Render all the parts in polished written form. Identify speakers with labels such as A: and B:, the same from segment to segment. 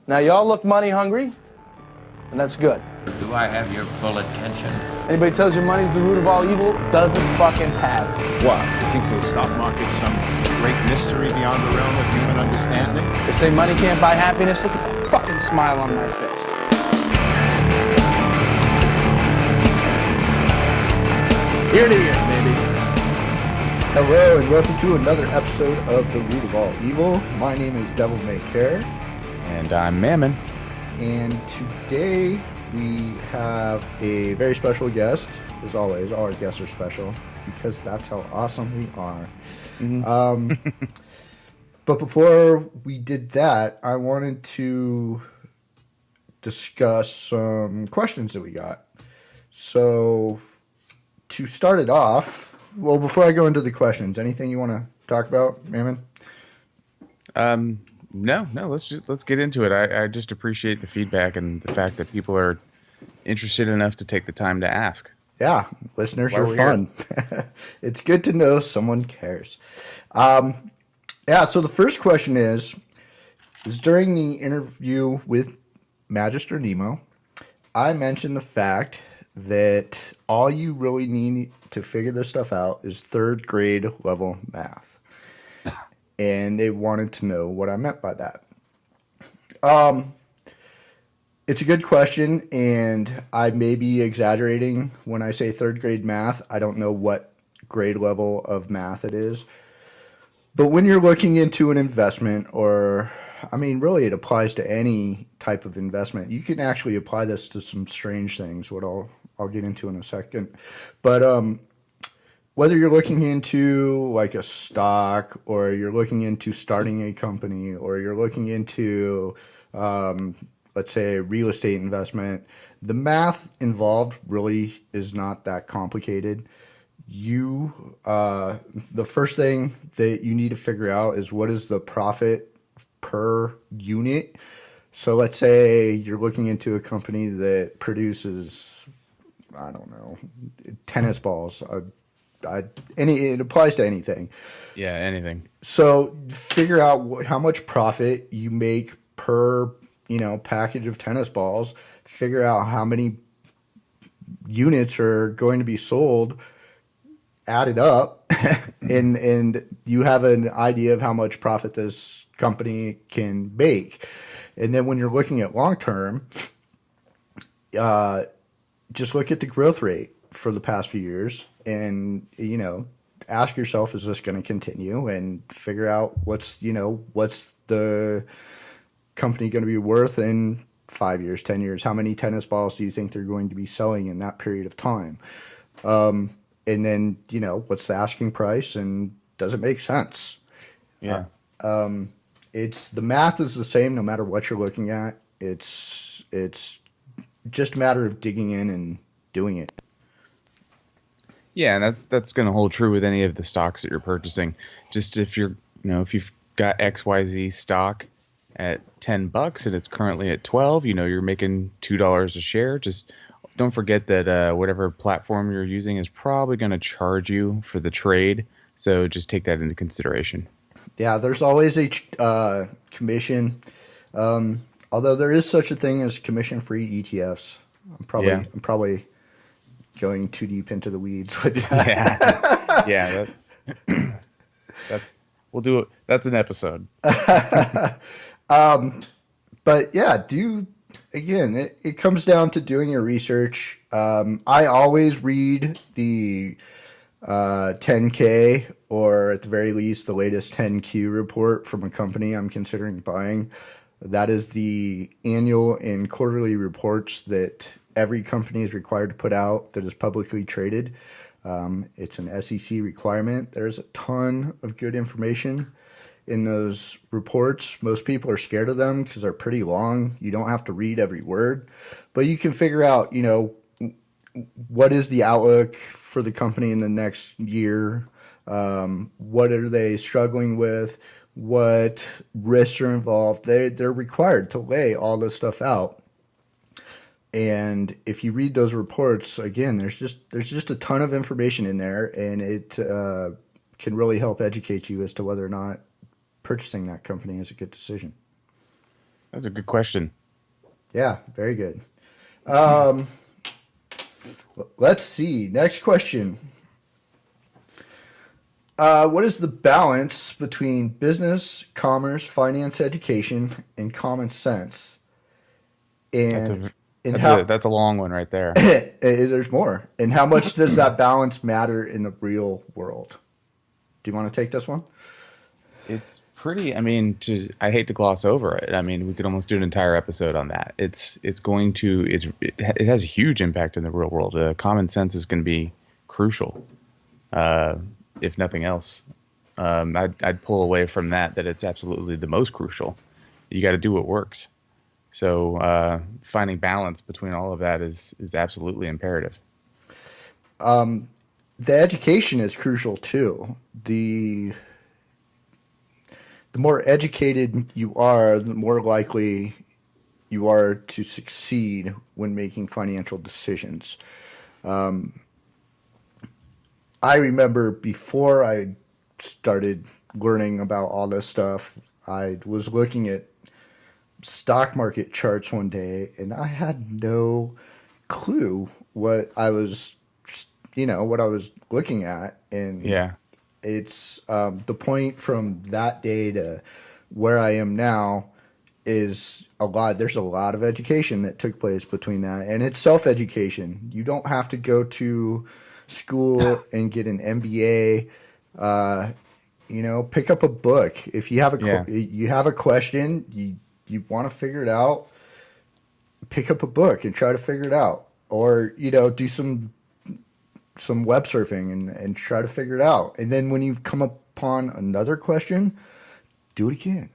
A: Now, y'all look money hungry, and that's good.
B: Do I have your full attention?
A: Anybody tells you money's the root of all evil doesn't fucking have it.
C: What? You think the stock market's some great mystery beyond the realm of human understanding?
A: They say money can't buy happiness. Look at the fucking smile on my face. Ear to ear, baby.
D: Hello and welcome to another episode of The Root of All Evil. My name is Devilmaycare.
E: And I'm Mammon.
D: And today we have a very special guest. As always, all our guests are special because that's how awesome we are. Mm-hmm. But before we did that, I wanted to discuss some questions that we got. So to start it off, well, before I go into the questions, anything you want to talk about, Mammon?
E: No. Let's get into it. I just appreciate the feedback and the fact that people are interested enough to take the time to ask.
D: Yeah, listeners are fun. It's good to know someone cares. So the first question is during the interview with Magister Nemo, I mentioned the fact that all you really need to figure this stuff out is third grade level math. And they wanted to know what I meant by that. It's a good question, and I may be exaggerating when I say third grade math. I don't know what grade level of math it is. But when you're looking into an investment, or, I mean, really it applies to any type of investment. You can actually apply this to some strange things, what I'll get into in a second. But whether you're looking into like a stock, or you're looking into starting a company, or you're looking into, let's say, a real estate investment, the math involved really is not that complicated. The first thing that you need to figure out is what is the profit per unit. So let's say you're looking into a company that produces, I don't know, tennis balls. It applies to anything.
E: Yeah, anything.
D: So figure out how much profit you make per, package of tennis balls. Figure out how many units are going to be sold. Add it up, and you have an idea of how much profit this company can make. And then when you're looking at long term, just look at the growth rate for the past few years. And, ask yourself, is this going to continue? And figure out what's the company going to be worth in 5 years, 10 years? How many tennis balls do you think they're going to be selling in that period of time? And then, what's the asking price, and does it make sense?
E: Yeah.
D: The math is the same no matter what you're looking at. It's just a matter of digging in and doing it.
E: Yeah, and that's going to hold true with any of the stocks that you're purchasing. Just if you've got XYZ stock at $10 and it's currently at 12, you're making $2 a share. Just don't forget that whatever platform you're using is probably going to charge you for the trade. So just take that into consideration.
D: Yeah, there's always a commission. Although there is such a thing as commission-free ETFs. I'm probably going too deep into the weeds with that.
E: Yeah. We'll do it. That's an episode.
D: But yeah, it comes down to doing your research. I always read the 10K, or at the very least the latest 10Q report from a company I'm considering buying. That is the annual and quarterly reports that every company is required to put out that is publicly traded. It's an SEC requirement. There's a ton of good information in those reports. Most people are scared of them because they're pretty long. You don't have to read every word, but you can figure out, what is the outlook for the company in the next year? What are they struggling with? What risks are involved? They're required to lay all this stuff out. And if you read those reports, again, there's just a ton of information in there, and it can really help educate you as to whether or not purchasing that company is a good decision.
E: That's a good question.
D: Yeah, very good. Let's see. Next question. What is the balance between business, commerce, finance, education, and common sense? And
E: That's a long one right there.
D: there's more. And how much does that balance matter in the real world? Do you want to take this one?
E: It's pretty. I mean, I hate to gloss over it. I mean, we could almost do an entire episode on that. It has a huge impact in the real world. Common sense is going to be crucial, if nothing else. I'd pull away from that it's absolutely the most crucial. You got to do what works. So finding balance between all of that is absolutely imperative.
D: The education is crucial too. The more educated you are, the more likely you are to succeed when making financial decisions. I remember before I started learning about all this stuff, I was looking at stock market charts one day, and I had no clue what I was looking at. And
E: Yeah.
D: it's the point from that day to where I am now is there's a lot of education that took place between that, and it's self-education. You don't have to go to school and get an MBA. Pick up a book. If you have a question, you want to figure it out, pick up a book and try to figure it out, or do some web surfing and try to figure it out. And then when you come upon another question, do it again.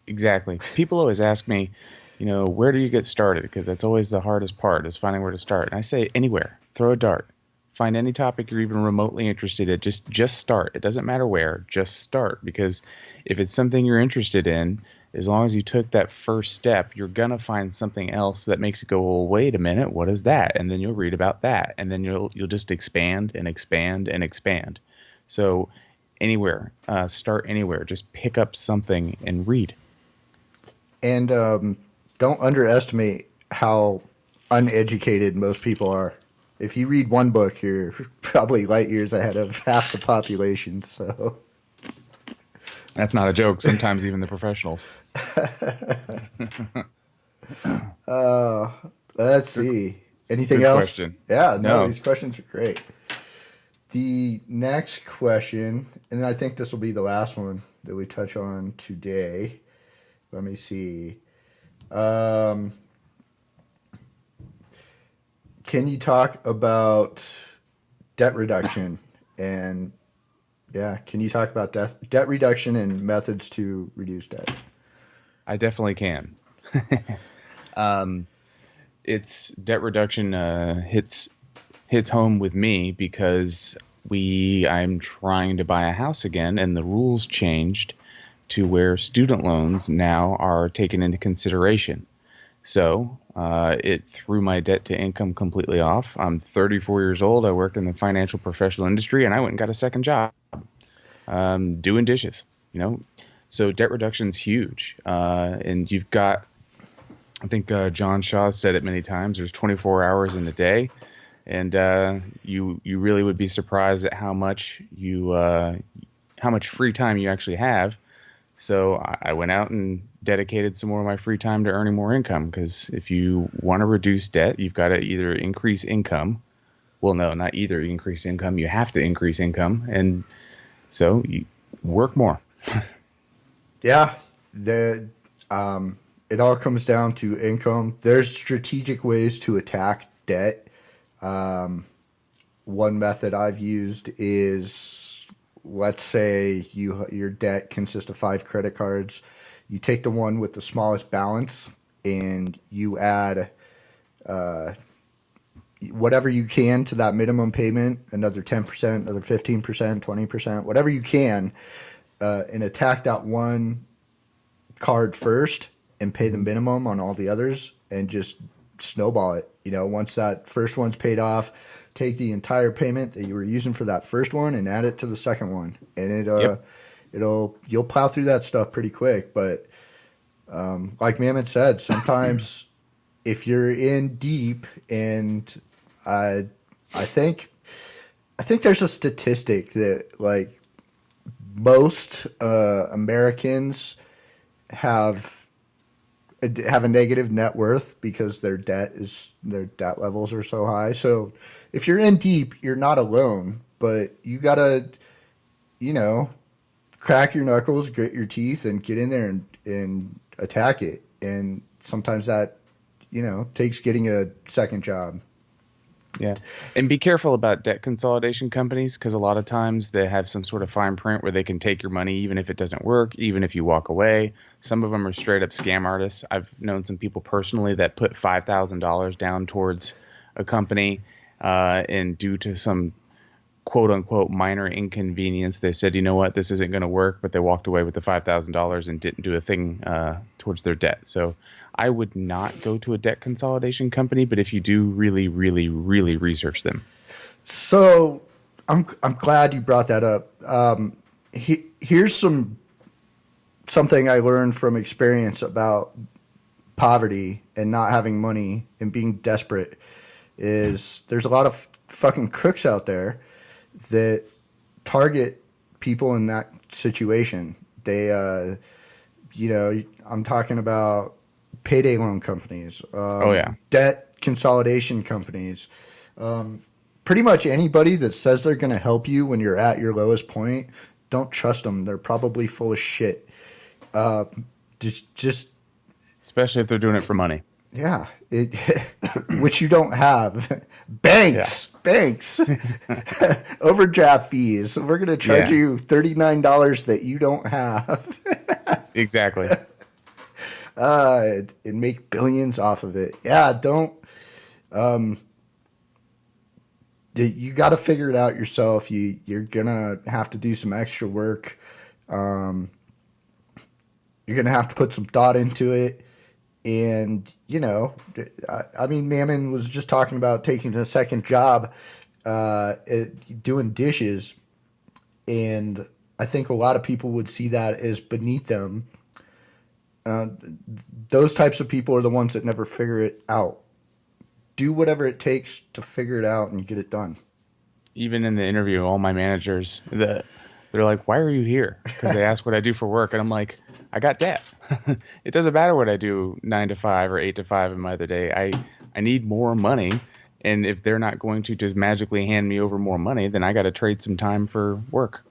E: Exactly. People always ask me, where do you get started? Because that's always the hardest part, is finding where to start. And I say anywhere. Throw a dart. Find any topic you're even remotely interested in. Just start. It doesn't matter where. Just start. Because if it's something you're interested in, as long as you took that first step, you're going to find something else that makes it go, well, wait a minute, what is that? And then you'll read about that. And then you'll just expand and expand and expand. So anywhere, start anywhere. Just pick up something and read.
D: And don't underestimate how uneducated most people are. If you read one book, you're probably light years ahead of half the population. So
E: that's not a joke. Sometimes even the professionals.
D: Let's see. Anything
E: Good
D: else?
E: Question.
D: Yeah,
E: No,
D: these questions are great. The next question, and I think this will be the last one that we touch on today. Let me see. Can you talk about debt reduction can you talk about debt reduction and methods to reduce debt?
E: I definitely can. It's debt reduction hits home with me because I'm trying to buy a house again, and the rules changed to where student loans now are taken into consideration. So it threw my debt to income completely off. I'm 34 years old. I worked in the financial professional industry, and I went and got a second job doing dishes. So debt reduction is huge. And you've got, I think John Shaw said it many times, there's 24 hours in a day. And you really would be surprised at how much free time you actually have. So I went out and dedicated some more of my free time to earning more income, because if you want to reduce debt, you've got to either increase income. Well, no, not either increase income. You have to increase income. And so you work more.
D: Yeah. It all comes down to income. There's strategic ways to attack debt. One method I've used is, let's say your debt consists of 5 credit cards. You take the one with the smallest balance and you add whatever you can to that minimum payment, another 10%, another 15%, 20%, whatever you can, and attack that one card first and pay the minimum on all the others and just snowball it. Once that first one's paid off, take the entire payment that you were using for that first one and add it to the second one. And you'll plow through that stuff pretty quick. But Like Mammon said, sometimes if you're in deep, and I think there's a statistic that like most Americans have a negative net worth because their debt levels are so high. So if you're in deep, you're not alone, but you gotta, crack your knuckles, grit your teeth, and get in there and attack it. And sometimes that, takes getting a second job.
E: Yeah. And be careful about debt consolidation companies, because a lot of times they have some sort of fine print where they can take your money even if it doesn't work, even if you walk away. Some of them are straight up scam artists. I've known some people personally that put $5,000 down towards a company, and due to some quote unquote minor inconvenience, they said, you know what, this isn't going to work, but they walked away with the $5,000 and didn't do a thing towards their debt. So I would not go to a debt consolidation company, but if you do, really, really, really research them.
D: So I'm glad you brought that up. Here's something I learned from experience about poverty and not having money and being desperate. Is there's a lot of fucking crooks out there that target people in that situation. They, I'm talking about payday loan companies, debt consolidation companies, pretty much anybody that says they're going to help you when you're at your lowest point. Don't trust them. They're probably full of shit. Just
E: especially if they're doing it for money.
D: Yeah, which you don't have. Banks, overdraft fees. We're going to charge you $39 that you don't have.
E: Exactly.
D: And make billions off of it. Yeah, don't. You got to figure it out yourself. You're gonna have to do some extra work. You're gonna have to put some thought into it. And, Mammon was just talking about taking a second job doing dishes. And I think a lot of people would see that as beneath them. Those types of people are the ones that never figure it out. Do whatever it takes to figure it out and get it done.
E: Even in the interview, all my managers, they're like, why are you here? Because they ask what I do for work. And I'm like, I got debt. It doesn't matter what I do 9 to 5 or 8 to 5 in my other day. I need more money. And if they're not going to just magically hand me over more money, then I got to trade some time for work.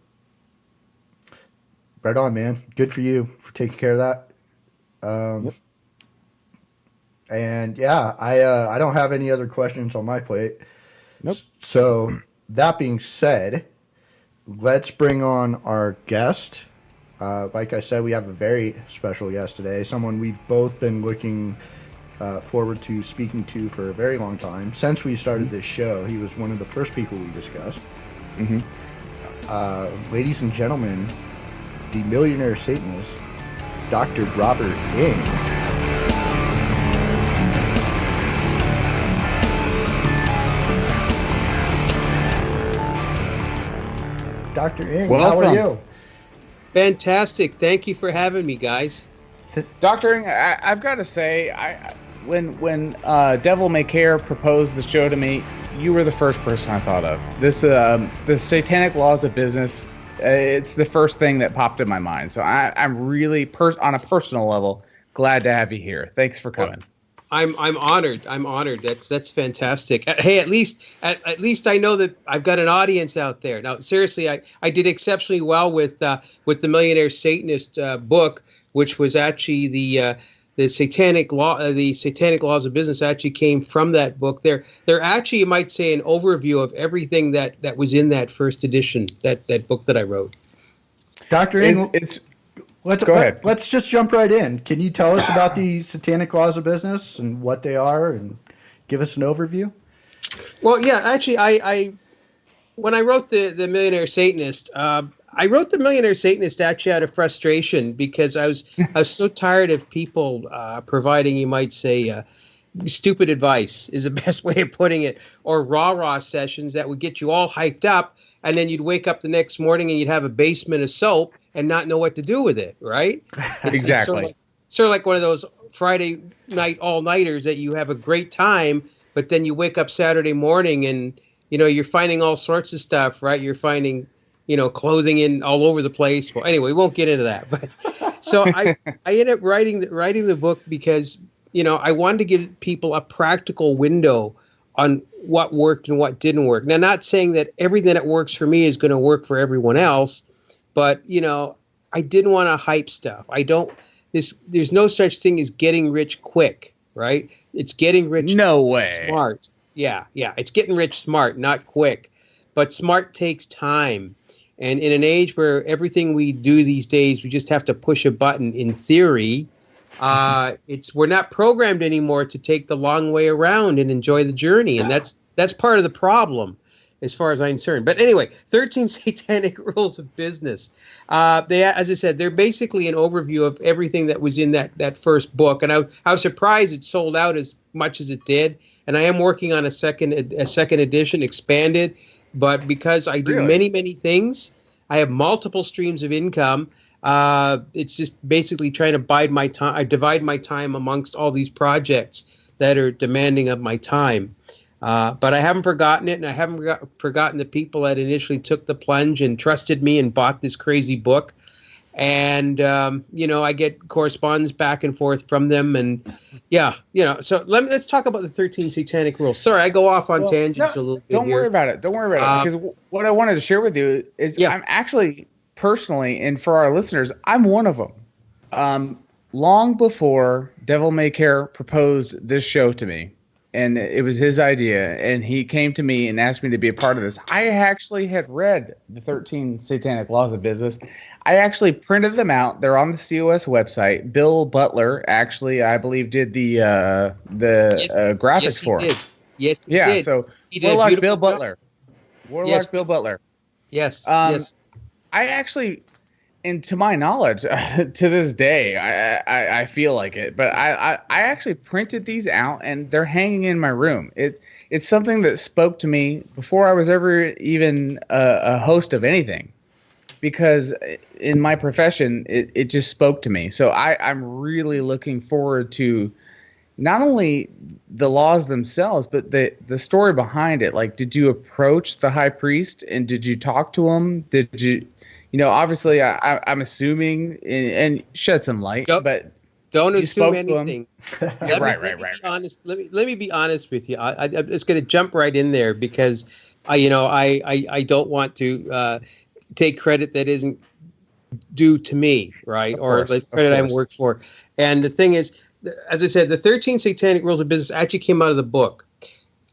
D: Right on, man. Good for you for taking care of that.
E: Yep.
D: And yeah, I don't have any other questions on my plate.
E: Nope.
D: So that being said, let's bring on our guest. Like I said, we have a very special guest today, someone we've both been looking forward to speaking to for a very long time. Since we started this show, he was one of the first people we discussed. Mm-hmm. Ladies and gentlemen, the Millionaire Satanist, Dr. Robert Ng. Dr. Ng,
E: welcome.
D: How are you?
F: Fantastic. Thank you for having me, guys.
E: Dr. Ng, I've got to say, when Devilmaycare proposed the show to me, you were the first person I thought of. This the Satanic Laws of Business, it's the first thing that popped in my mind. So I'm really, on a personal level, glad to have you here. Thanks for coming.
F: I'm honored. I'm honored. That's fantastic. Hey, at least I know that I've got an audience out there. Now, seriously, I did exceptionally well with the Millionaire Satanist book, which was actually the Satanic Laws of Business actually came from that book. They're actually, you might say, an overview of everything that was in that first edition, that book that I wrote.
D: Dr. Ng,
E: Go ahead.
D: Let's just jump right in. Can you tell us about the Satanic Laws of Business and what they are, and give us an overview?
F: Well, yeah, actually, I when I wrote the Millionaire Satanist, I wrote the Millionaire Satanist actually out of frustration because I was so tired of people providing, you might say, stupid advice is the best way of putting it, or rah-rah sessions that would get you all hyped up, and then you'd wake up the next morning and you'd have a basement of soap and not know what to do with it, right?
E: Exactly.
F: sort of like one of those Friday night all-nighters that you have a great time, but then you wake up Saturday morning and, you're finding all sorts of stuff, right? You're finding, clothing in all over the place. Well, anyway, we won't get into that. But so I ended up writing the book because, I wanted to give people a practical window on what worked and what didn't work. Now, not saying that everything that works for me is going to work for everyone else, but, I didn't want to hype stuff. There's no such thing as getting rich quick, right? It's getting rich smart. Yeah. It's getting rich smart, not quick. But smart takes time. And in an age where everything we do these days, we just have to push a button in theory, we're not programmed anymore to take the long way around and enjoy the journey. And that's part of the problem as far as I'm concerned. But anyway, 13 Satanic Rules of Business. As I said, they're basically an overview of everything that was in that first book. And I was surprised it sold out as much as it did. And I am working on a second edition, expanded. But because I do many, many things, I have multiple streams of income. It's just basically trying to divide my time amongst all these projects that are demanding of my time. But I haven't forgotten it, and I haven't forgotten the people that initially took the plunge and trusted me and bought this crazy book. And, I get correspondence back and forth from them. And, so let's talk about the 13 Satanic Rules. Sorry, I go off on tangents a little bit
E: Don't worry about it. Because what I wanted to share with you is I'm actually personally, and for our listeners, I'm one of them. Long before Devilmaycare proposed this show to me, and it was his idea, and he came to me and asked me to be a part of this. I actually had read the 13 Satanic Laws of Business. I actually printed them out. They're on the COS website. Bill Butler actually, I believe, did the graphics for it.
F: Yes, he did.
E: So
F: he did
E: Warlock Bill Butler. Bill Butler.
F: Yes,
E: yes. I actually, and to my knowledge, to this day, I feel like it, but I actually printed these out, and they're hanging in my room. It's something that spoke to me before I was ever even a host of anything, because in my profession, it just spoke to me. So I'm really looking forward to not only the laws themselves, but the story behind it. Like, did you approach the high priest and did you talk to him? Did you? Obviously, I'm assuming and shed some light, but
F: don't assume anything.
E: Right.
F: Let me be honest with you. I'm just going to jump right in there because I don't want to take credit that isn't due to me, right? Or the credit I worked for. And the thing is, as I said, the 13 Satanic Rules of Business actually came out of the book.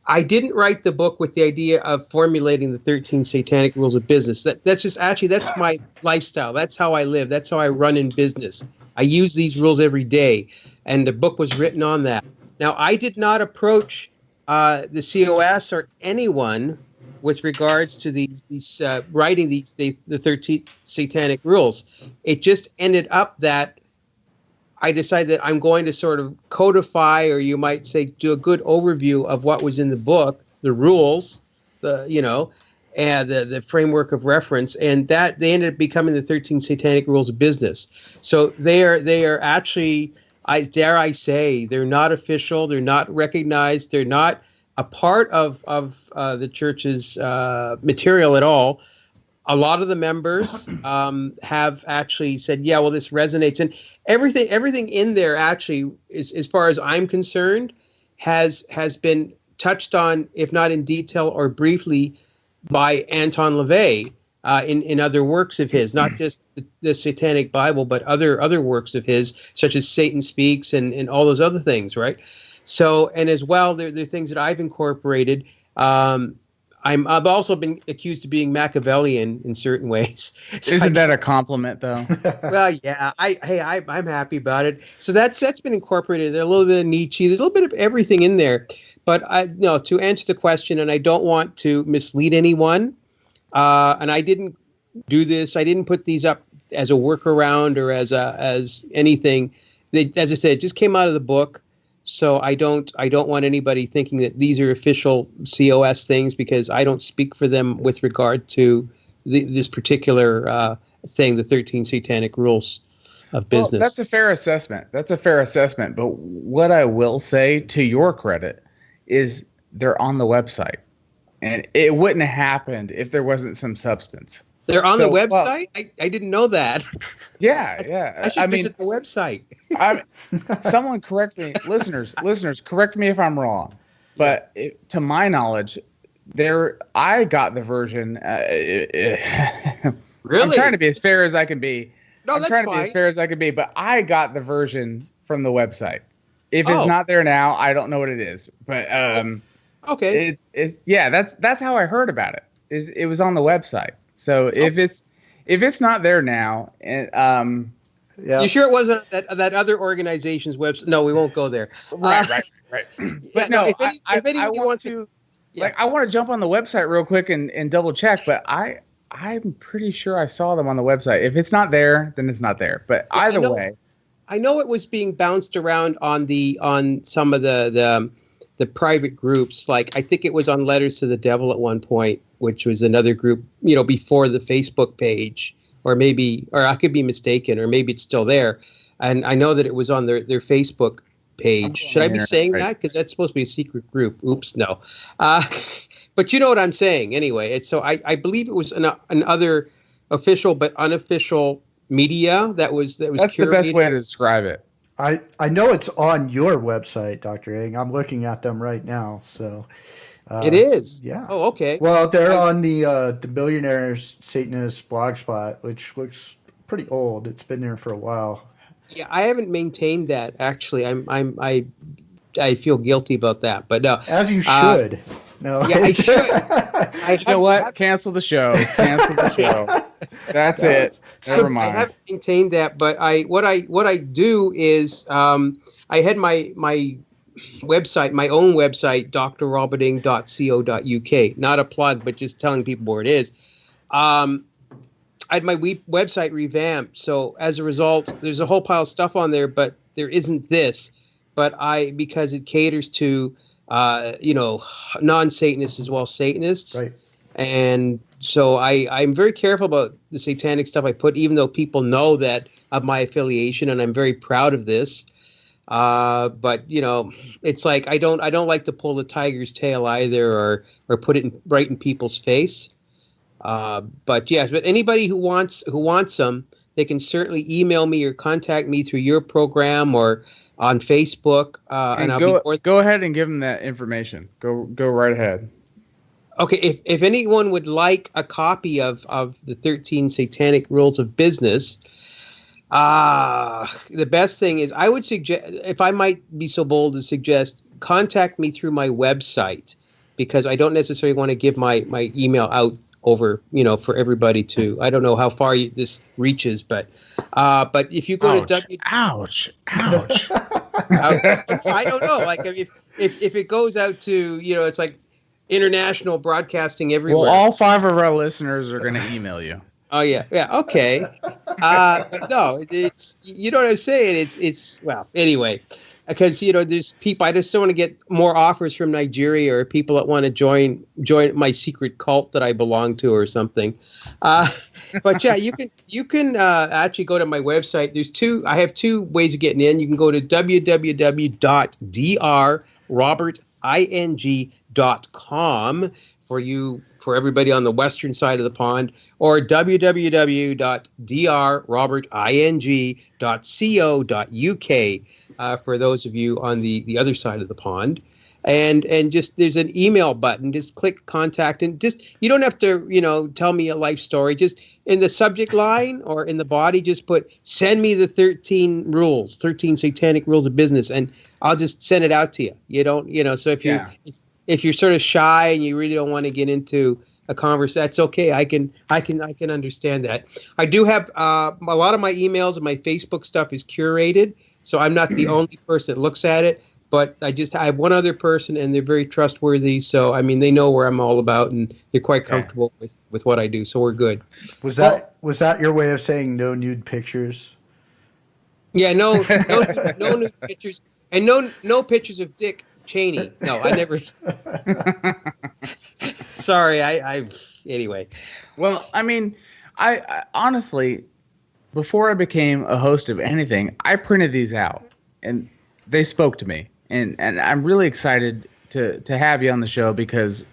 F: I didn't write the book with the idea of formulating the 13 Satanic Rules of Business. That's my lifestyle. That's how I live. That's how I run in business. I use these rules every day, and the book was written on that. Now, I did not approach the COS or anyone with regards to these writing the 13 Satanic Rules. It just ended up that I decided that I'm going to sort of codify, or you might say, do a good overview of what was in the book, the rules, and the framework of reference, and that they ended up becoming the 13 Satanic Rules of Business. So they are actually, dare I say, they're not official, they're not recognized, they're not a part of the church's material at all. A lot of the members have actually said, yeah, well, this resonates. And everything in there actually, as far as I'm concerned, has been touched on, if not in detail or briefly, by Anton LaVey in other works of his, not just the Satanic Bible, but other works of his, such as Satan Speaks and all those other things, right? So, and as well, there are things that I've incorporated. I've also been accused of being Machiavellian in certain ways. So
E: Isn't that a compliment, though?
F: Well, yeah. I'm happy about it. So that's been incorporated. There's a little bit of Nietzsche. There's a little bit of everything in there. But to answer the question, and I don't want to mislead anyone, and I didn't do this. I didn't put these up as a workaround or as anything. As I said, it just came out of the book. So I don't want anybody thinking that these are official COS things, because I don't speak for them with regard to this particular thing, the 13 Satanic Rules. business.
E: Well, that's a fair assessment. But what I will say, to your credit, is they're on the website, and it wouldn't have happened if there wasn't some substance.
F: They're on the website? Well, I didn't know that.
E: Yeah.
F: I should visit the website.
E: Someone correct me. Listeners, correct me if I'm wrong. But to my knowledge, I got the version.
F: Really?
E: I'm trying to be as fair as I can be.
F: No, that's fine.
E: To be as fair as I can be, but I got the version from the website. If it's not there now, I don't know what it is. But
F: okay.
E: That's how I heard about it. It was on the website. So if it's not there now, and
F: you sure it wasn't that other organization's website? No, we won't go there.
E: Right. But no,
F: if anybody wants to,
E: I want to jump on the website real quick and double check. But I'm pretty sure I saw them on the website. If it's not there, then it's not there. But either way,
F: I know it was being bounced around on some of the private groups. Like I think it was on Letters to the Devil at one point, which was another group, before the Facebook page, or I could be mistaken, or maybe it's still there. And I know that it was on their Facebook page. Should I be saying that? Because that's supposed to be a secret group. Oops, no. But you know what I'm saying anyway. It's so I believe it was another official but unofficial media that was
E: That's
F: curated.
E: The best way to describe it.
D: I know it's on your website, Dr. Ing. I'm looking at them right now. So
F: it is.
D: Yeah.
F: Oh, okay.
D: Well, they're on the Millionaire Satanist blogspot, which looks pretty old. It's been there for a while.
F: Yeah, I haven't maintained that actually. I feel guilty about that, but no.
D: As you should. No.
F: Yeah, I should.
E: You know what? Cancel the show. That's it. Never mind.
F: I haven't maintained that, but what I do is I had my website, my own website, drroberting.co.uk. Not a plug, but just telling people where it is. I had my website revamped, so as a result, there's a whole pile of stuff on there, but there isn't this. But because it caters to non-Satanists as well as Satanists.
D: Right.
F: And so I'm very careful about the satanic stuff I put, even though people know that of my affiliation, and I'm very proud of this. But it's like I don't like to pull the tiger's tail either, or put it right in people's face. But anybody who wants them, they can certainly email me or contact me through your program or on Facebook. And
E: go ahead and give them that information. Go right ahead.
F: Okay, if anyone would like a copy of the 13 Satanic Rules of Business, the best thing is I would suggest, if I might be so bold to suggest, contact me through my website, because I don't necessarily want to give my email out over, for everybody to. I don't know how far this reaches, but if you go to
E: ouch.
F: I don't know. Like if it goes out to, it's like international broadcasting everywhere.
E: Well, all 5 of our listeners are going to email you.
F: Oh yeah, okay. But no, it's you know what I'm saying. It's well anyway, because there's people. I just don't want to get more offers from Nigeria or people that want to join my secret cult that I belong to or something. But yeah, you can actually go to my website. I have 2 ways of getting in. You can go to www.drroberting.com for everybody on the western side of the pond, or www.drroberting.co.uk for those of you on the other side of the pond. And just there's an email button. Just click contact, and just you don't have to tell me a life story. Just in the subject line or in the body, just put send me the 13 satanic rules of business, and I'll just send it out to you. You don't so if you're sort of shy and you really don't want to get into a conversation, that's okay. I can understand that. I do have a lot of my emails and my Facebook stuff is curated, so I'm not the only person that looks at it. But I have one other person, and they're very trustworthy. So I mean, they know where I'm all about, and they're quite comfortable with what I do. So we're good.
D: Was that your way of saying no nude pictures?
F: Yeah, no nude pictures, and no pictures of Dick Cheney. No, I never. Sorry, I anyway.
E: Well, I mean, I honestly, before I became a host of anything, I printed these out, and they spoke to me. And I'm really excited to have you on the show, because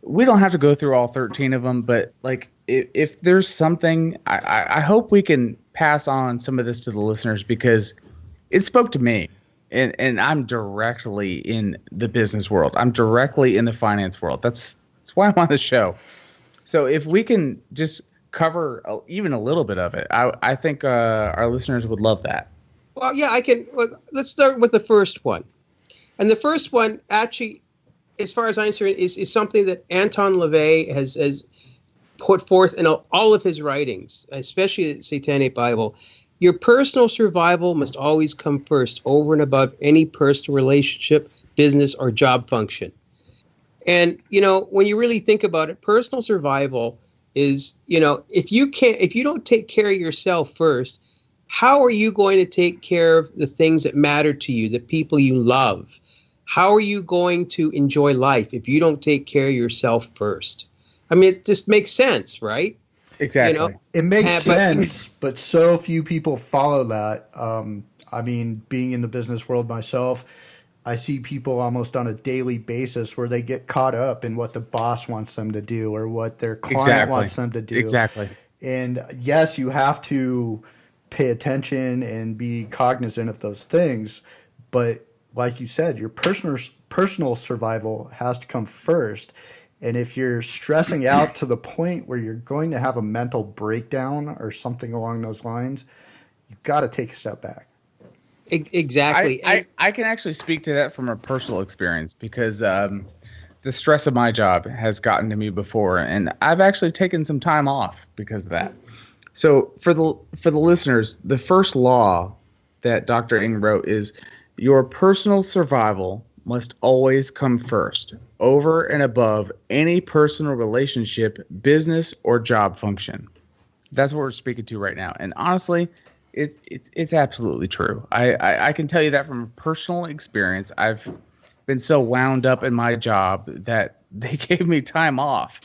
E: we don't have to go through all 13 of them, but like if there's something, I hope we can pass on some of this to the listeners, because it spoke to me, and I'm directly in the business world. I'm directly in the finance world. That's why I'm on the show. So if we can just cover even a little bit of it, I think our listeners would love that.
F: Well, yeah, I can. Well, let's start with the first one. And the first one, actually, as far as I'm concerned, is something that Anton LaVey has put forth in all of his writings, especially the Satanic Bible. Your personal survival must always come first, over and above any personal relationship, business, or job function. And, when you really think about it, personal survival is, if you don't take care of yourself first, how are you going to take care of the things that matter to you, the people you love? How are you going to enjoy life if you don't take care of yourself first? I mean, it just makes sense, right?
E: Exactly.
D: It makes sense, but so few people follow that. I mean, being in the business world myself, I see people almost on a daily basis where they get caught up in what the boss wants them to do or what their client wants them to do.
E: Exactly.
D: And yes, you have to pay attention and be cognizant of those things, but like you said, your personal survival has to come first. And if you're stressing out to the point where you're going to have a mental breakdown or something along those lines, you've got to take a step back.
F: Exactly.
E: I can actually speak to that from a personal experience, because the stress of my job has gotten to me before, and I've actually taken some time off because of that. So for the listeners, the first law that Dr. Ing wrote is your personal survival must always come first, over and above any personal relationship, business, or job function. That's what we're speaking to right now. And honestly, it's absolutely true. I can tell you that from personal experience. I've been so wound up in my job that they gave me time off.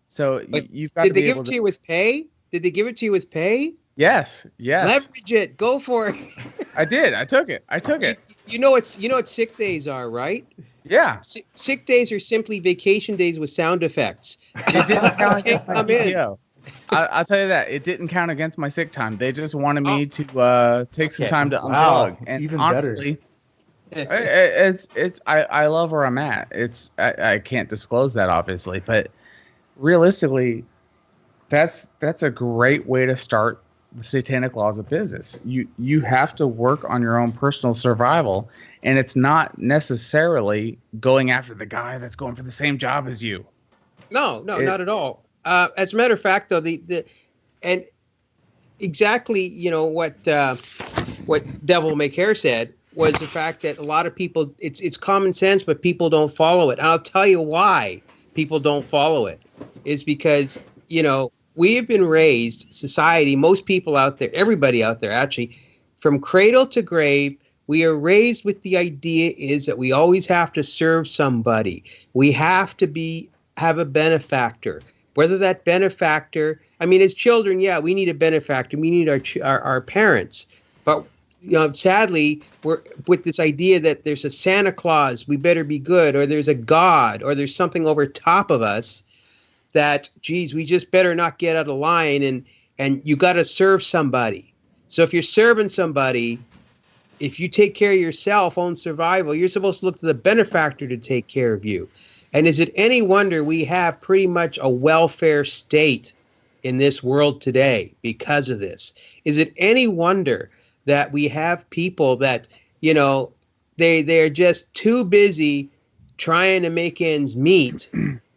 E: So you've got to be able to... Did they give it to
F: you with pay? Did they give it to you with pay?
E: Yes.
F: Leverage it. Go for it.
E: I did. I took it.
F: You know what sick days are, right?
E: Yeah.
F: Sick days are simply vacation days with sound effects.
E: It didn't count against my PTO. I'll tell you that. It didn't count against my sick time. They just wanted me to take some time to unplug. And
D: even
E: honestly,
D: better.
E: I love where I'm at. I can't disclose that, obviously, but realistically, that's a great way to start the satanic laws of business. You have to work on your own personal survival, and it's not necessarily going after the guy that's going for the same job as you.
F: No, not at all. As a matter of fact, though, and exactly, what Devilmaycare said was the fact that a lot of people, it's common sense, but people don't follow it. And I'll tell you why people don't follow it. It's because, we have been raised, society, most people out there, everybody out there, actually, from cradle to grave, we are raised with the idea is that we always have to serve somebody. We have to have a benefactor. Whether that benefactor, as children, yeah, we need a benefactor. We need our parents. But sadly, we're with this idea that there's a Santa Claus, we better be good, or there's a God, or there's something over top of us that, geez, we just better not get out of line, and you got to serve somebody. So if you're serving somebody, if you take care of yourself, own survival, you're supposed to look to the benefactor to take care of you. And is it any wonder we have pretty much a welfare state in this world today because of this? Is it any wonder that we have people that, they're just too busy trying to make ends meet,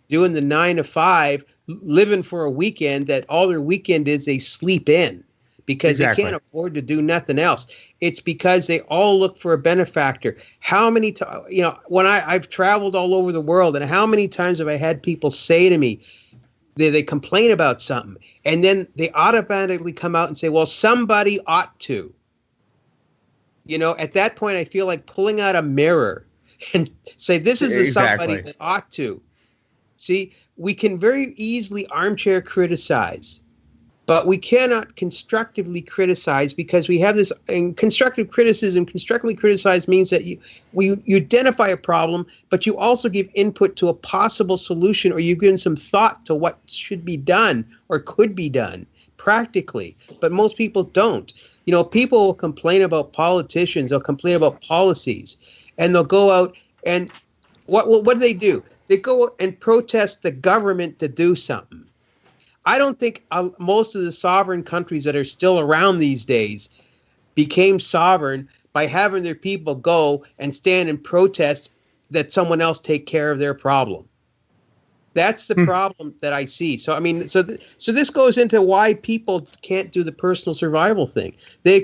F: doing the 9 to 5, living for a weekend that all their weekend is they sleep in because they can't afford to do nothing else. It's because they all look for a benefactor. How many times, when I've traveled all over the world, and how many times have I had people say to me, they complain about something, and then they automatically come out and say, well, somebody ought to. At that point, I feel like pulling out a mirror and say, this is the somebody that ought to. See, we can very easily armchair criticize. But we cannot constructively criticize, because we have this, and constructive criticism, constructively criticize means that you identify a problem, but you also give input to a possible solution, or you give some thought to what should be done or could be done practically. But most people don't. You know, people will complain about politicians, they'll complain about policies, and they'll go out and what do? They go and protest the government to do something. I don't think most of the sovereign countries that are still around these days became sovereign by having their people go and stand and protest that someone else take care of their problem. That's the problem that I see. So, I mean, so this goes into why people can't do the personal survival thing. They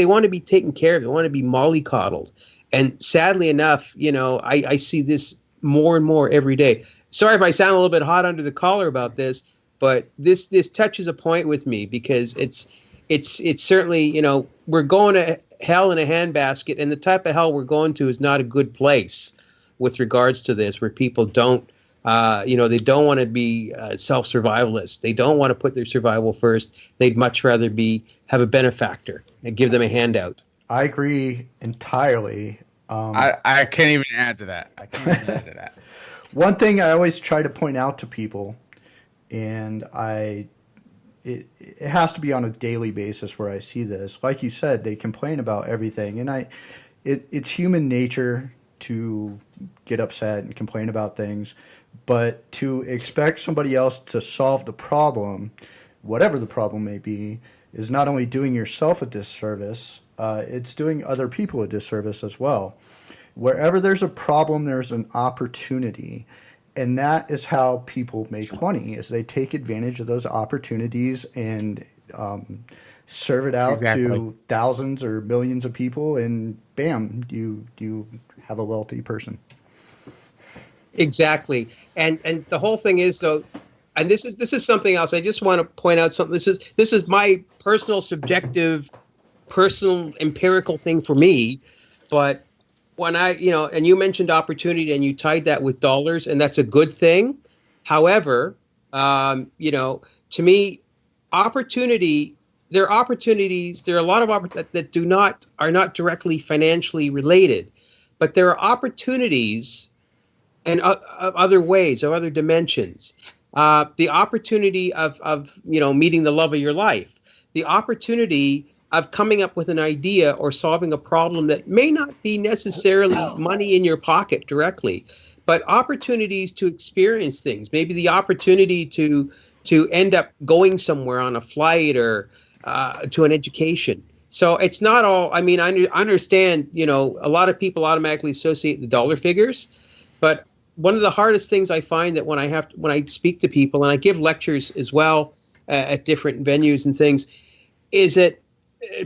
F: want to be taken care of. They want to be mollycoddled. And sadly enough, you know, I see this more and more every day. Sorry if I sound a little bit hot under the collar about this, but this touches a point with me, because it's certainly, you know, we're going to hell in a handbasket, and the type of hell we're going to is not a good place with regards to this, where people don't, they don't want to be self-survivalists. They don't want to put their survival first. They'd much rather have a benefactor and give them a handout.
D: I agree entirely.
E: I can't even add to that.
D: One thing I always try to point out to people, and it has to be on a daily basis where I see this. Like you said, they complain about everything, and it's human nature to get upset and complain about things, but to expect somebody else to solve the problem, whatever the problem may be, is not only doing yourself a disservice, it's doing other people a disservice as well. Wherever there's a problem, there's an opportunity. And that is how people make money, is they take advantage of those opportunities and serve it out to thousands or millions of people, and bam, you have a wealthy person.
F: Exactly. And the whole thing is, though, and this is something else. I just want to point out something. This is my personal subjective, personal empirical thing for me, but when and you mentioned opportunity and you tied that with dollars, and that's a good thing. However, to me, there are opportunities. There are a lot of opportunities that are not directly financially related, but there are opportunities and other ways, of other dimensions. The opportunity of meeting the love of your life, the opportunity of coming up with an idea or solving a problem that may not be necessarily money in your pocket directly, but opportunities to experience things. Maybe the opportunity to end up going somewhere on a flight or to an education. So it's not all. I mean, I understand. A lot of people automatically associate the dollar figures, but one of the hardest things I find that when I speak to people, and I give lectures as well at different venues and things, is that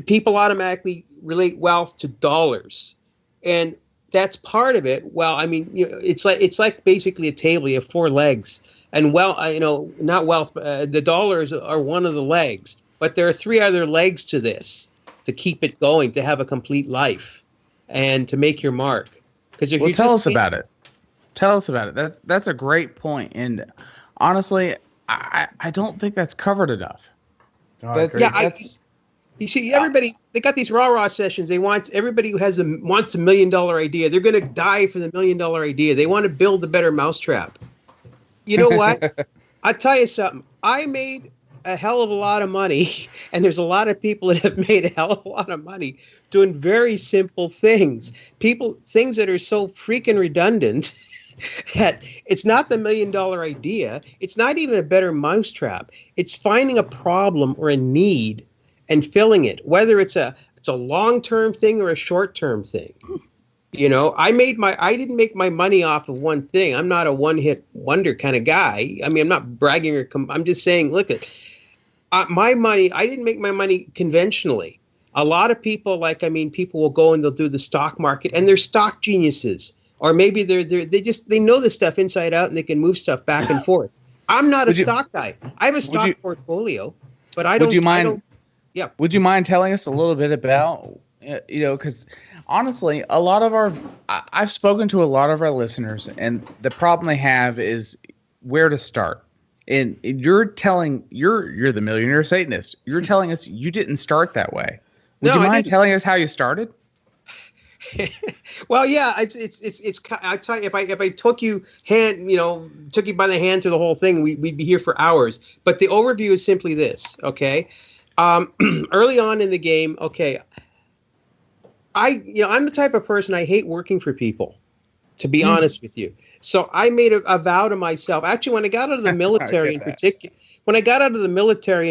F: people automatically relate wealth to dollars, and that's part of it. Well, I mean, it's like basically a table. You have four legs, and not wealth. But, the dollars are one of the legs, but there are three other legs to this to keep it going, to have a complete life, and to make your mark. Because if
E: tell us about it. Tell us about it. That's a great point, and honestly, I don't think that's covered enough. You see, everybody, they got these rah-rah sessions. They want everybody who wants $1 million idea. They're going to die for the $1 million idea. They want to build a better mousetrap. You know what? I'll tell you something. I made a hell of a lot of money, and there's a lot of people that have made a hell of a lot of money doing very simple things. Things that are so freaking redundant that it's not the $1 million idea. It's not even a better mousetrap. It's finding a problem or a need and filling it, whether it's a long-term thing or a short-term thing. I didn't make my money off of one thing. I'm not a one-hit wonder kind of guy. I mean, I'm not bragging I'm just saying, look at my money. I didn't make my money conventionally. A lot of people, people will go and they'll do the stock market, and they're stock geniuses, or maybe they know this stuff inside out and they can move stuff back and forth. I'm not a stock guy. I have a stock portfolio, but I don't. Would you mind?
F: Yeah.
E: Would you mind telling us a little bit about, because honestly, I've spoken to a lot of our listeners, and the problem they have is where to start. And you're the Millionaire Satanist. You're telling us you didn't start that way. Would you mind telling us how you started?
F: Well, yeah, it's. I tell you, if I took you took you by the hand through the whole thing, we'd be here for hours. But the overview is simply this, okay? Early on in the game, okay, I'm the type of person, I hate working for people, to be honest with you. So I made a vow to myself. Actually, when I got out of the military in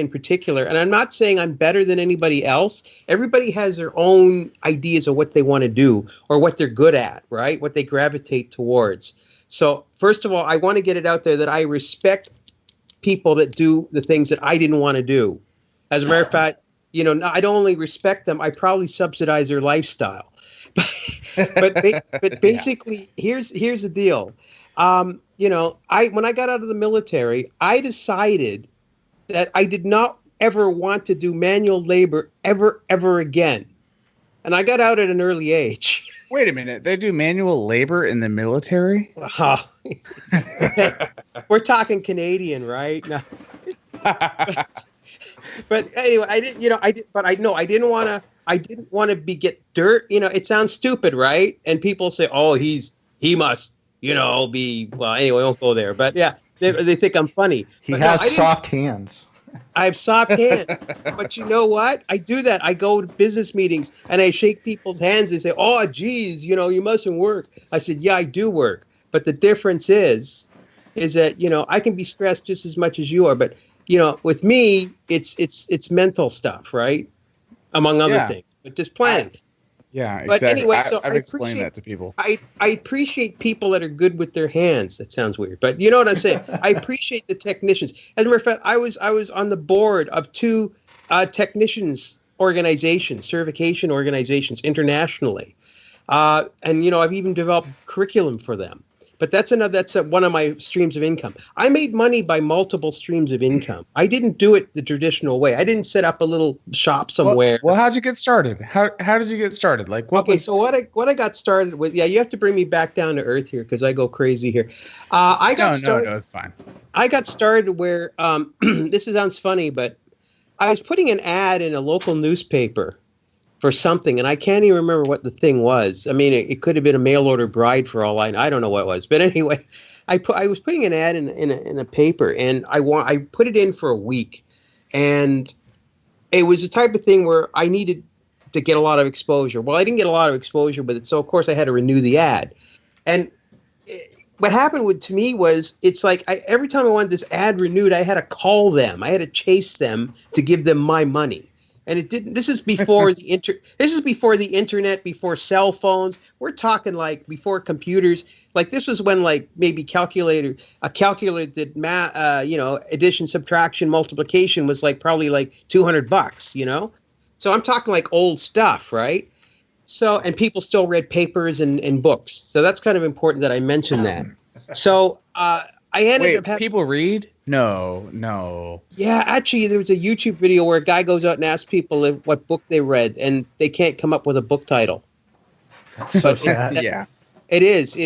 F: particular, and I'm not saying I'm better than anybody else. Everybody has their own ideas of what they want to do or what they're good at, right? What they gravitate towards. So first of all, I want to get it out there that I respect people that do the things that I didn't want to do. As a matter of fact, I don't only respect them, I probably subsidize their lifestyle. But basically, here's the deal. When I got out of the military, I decided that I did not ever want to do manual labor ever again. And I got out at an early age.
E: Wait a minute. They do manual labor in the military?
F: We're talking Canadian, right? No. But anyway, I didn't want to get dirt. It sounds stupid, right? And people say, "Oh, he must, be." Well, anyway, I won't go there. But yeah, they think I'm funny.
D: He has soft hands.
F: I have soft hands. But you know what? I do that. I go to business meetings and I shake people's hands. They say, "Oh, geez, you mustn't work." I said, "Yeah, I do work." But the difference is that I can be stressed just as much as you are. But with me, it's mental stuff, right? Among other things, but just planning.
E: Exactly.
F: But anyway, so
E: I've explained that to people.
F: I appreciate people that are good with their hands. That sounds weird, but you know what I'm saying. I appreciate the technicians. As a matter of fact, I was on the board of two technicians organizations, certification organizations internationally, and I've even developed curriculum for them. But that's one of my streams of income. I made money by multiple streams of income. I didn't do it the traditional way. I didn't set up a little shop somewhere.
E: Well, how'd you get started? How did you get started?
F: So what I got started with? Yeah, you have to bring me back down to earth here because I go crazy here. No,
E: it's fine.
F: I got started where this sounds funny, but I was putting an ad in a local newspaper for something, and I can't even remember what the thing was. I mean, it could have been a mail order bride for all I know. I don't know what it was, but anyway, I was putting an ad in a paper, and I put it in for a week, and it was the type of thing where I needed to get a lot of exposure. Well, I didn't get a lot of exposure, so of course I had to renew the ad, and what happened to me was it's like every time I wanted this ad renewed, I had to call them, I had to chase them to give them my money. And it didn't. This is before This is before the internet, before cell phones. We're talking like before computers. Like this was when maybe a calculator did addition, subtraction, multiplication was probably $200. So I'm talking like old stuff, right? So and people still read papers and books. So that's kind of important that I mention that. So I ended up having
E: people read. No.
F: Yeah, actually, there was a YouTube video where a guy goes out and asks people what book they read, and they can't come up with a book title.
D: That's so sad.
E: Yeah,
F: it is.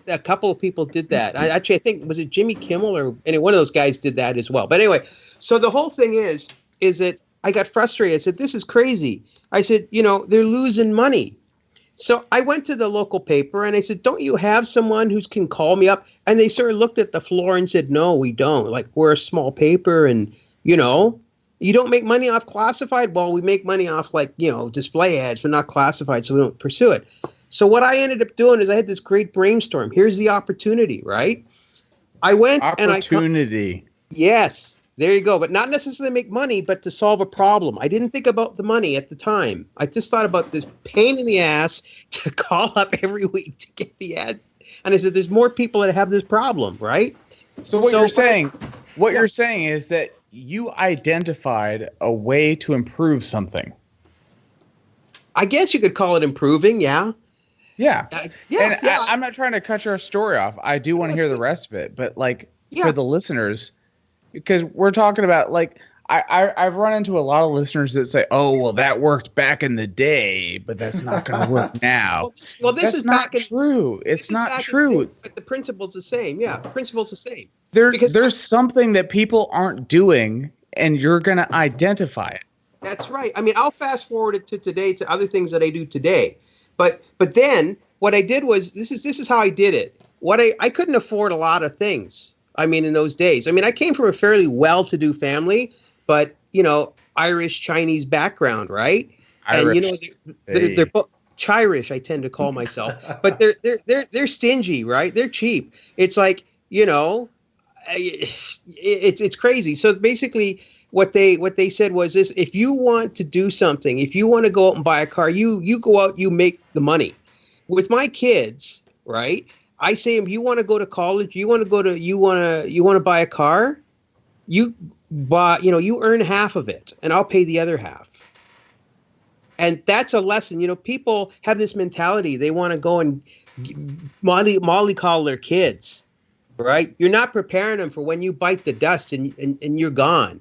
F: A couple of people did that. I think was it Jimmy Kimmel or one of those guys did that as well. But anyway, so the whole thing is that I got frustrated. I said, "This is crazy." I said, "They're losing money." So I went to the local paper and I said, "Don't you have someone who can call me up?" And they sort of looked at the floor and said, "No, we don't. We're a small paper and, you don't make money off classified." Well, we make money off display ads, but not classified, so we don't pursue it. So what I ended up doing is I had this great brainstorm. Here's the opportunity, right? I went
E: Opportunity.
F: Yes. There you go. But not necessarily make money, but to solve a problem. I didn't think about the money at the time. I just thought about this pain in the ass to call up every week to get the ad. And I said, there's more people that have this problem, right?
E: So what you're saying is that you identified a way to improve something.
F: I guess you could call it improving, yeah.
E: Yeah.
F: Yeah.
E: I'm not trying to cut your story off. I do want to hear the rest of it. But for the listeners, because we're talking about I've run into a lot of listeners that say, "Oh, well, that worked back in the day, but that's not going to work now."
F: Well, this is
E: not true. It's not true.
F: But the principle's the same. Yeah, the principle's the same.
E: There's something that people aren't doing, and you're going to identify it.
F: That's right. I mean, I'll fast forward it to today to other things that I do today. But then what I did was this is how I did it. I couldn't afford a lot of things. I mean, in those days. I mean, I came from a fairly well-to-do family, but Irish Chinese background, right?
E: Irish.
F: And they're both Chirish, I tend to call myself, but they're stingy, right? They're cheap. It's like, it's crazy. So basically what they said was this: if you want to do something, if you want to go out and buy a car, you go out, you make the money. With my kids, right? I say, if you want to go to college, you want to buy a car, you earn half of it and I'll pay the other half. And that's a lesson. People have this mentality. They want to go and mollycoddle their kids, right? You're not preparing them for when you bite the dust and you're gone.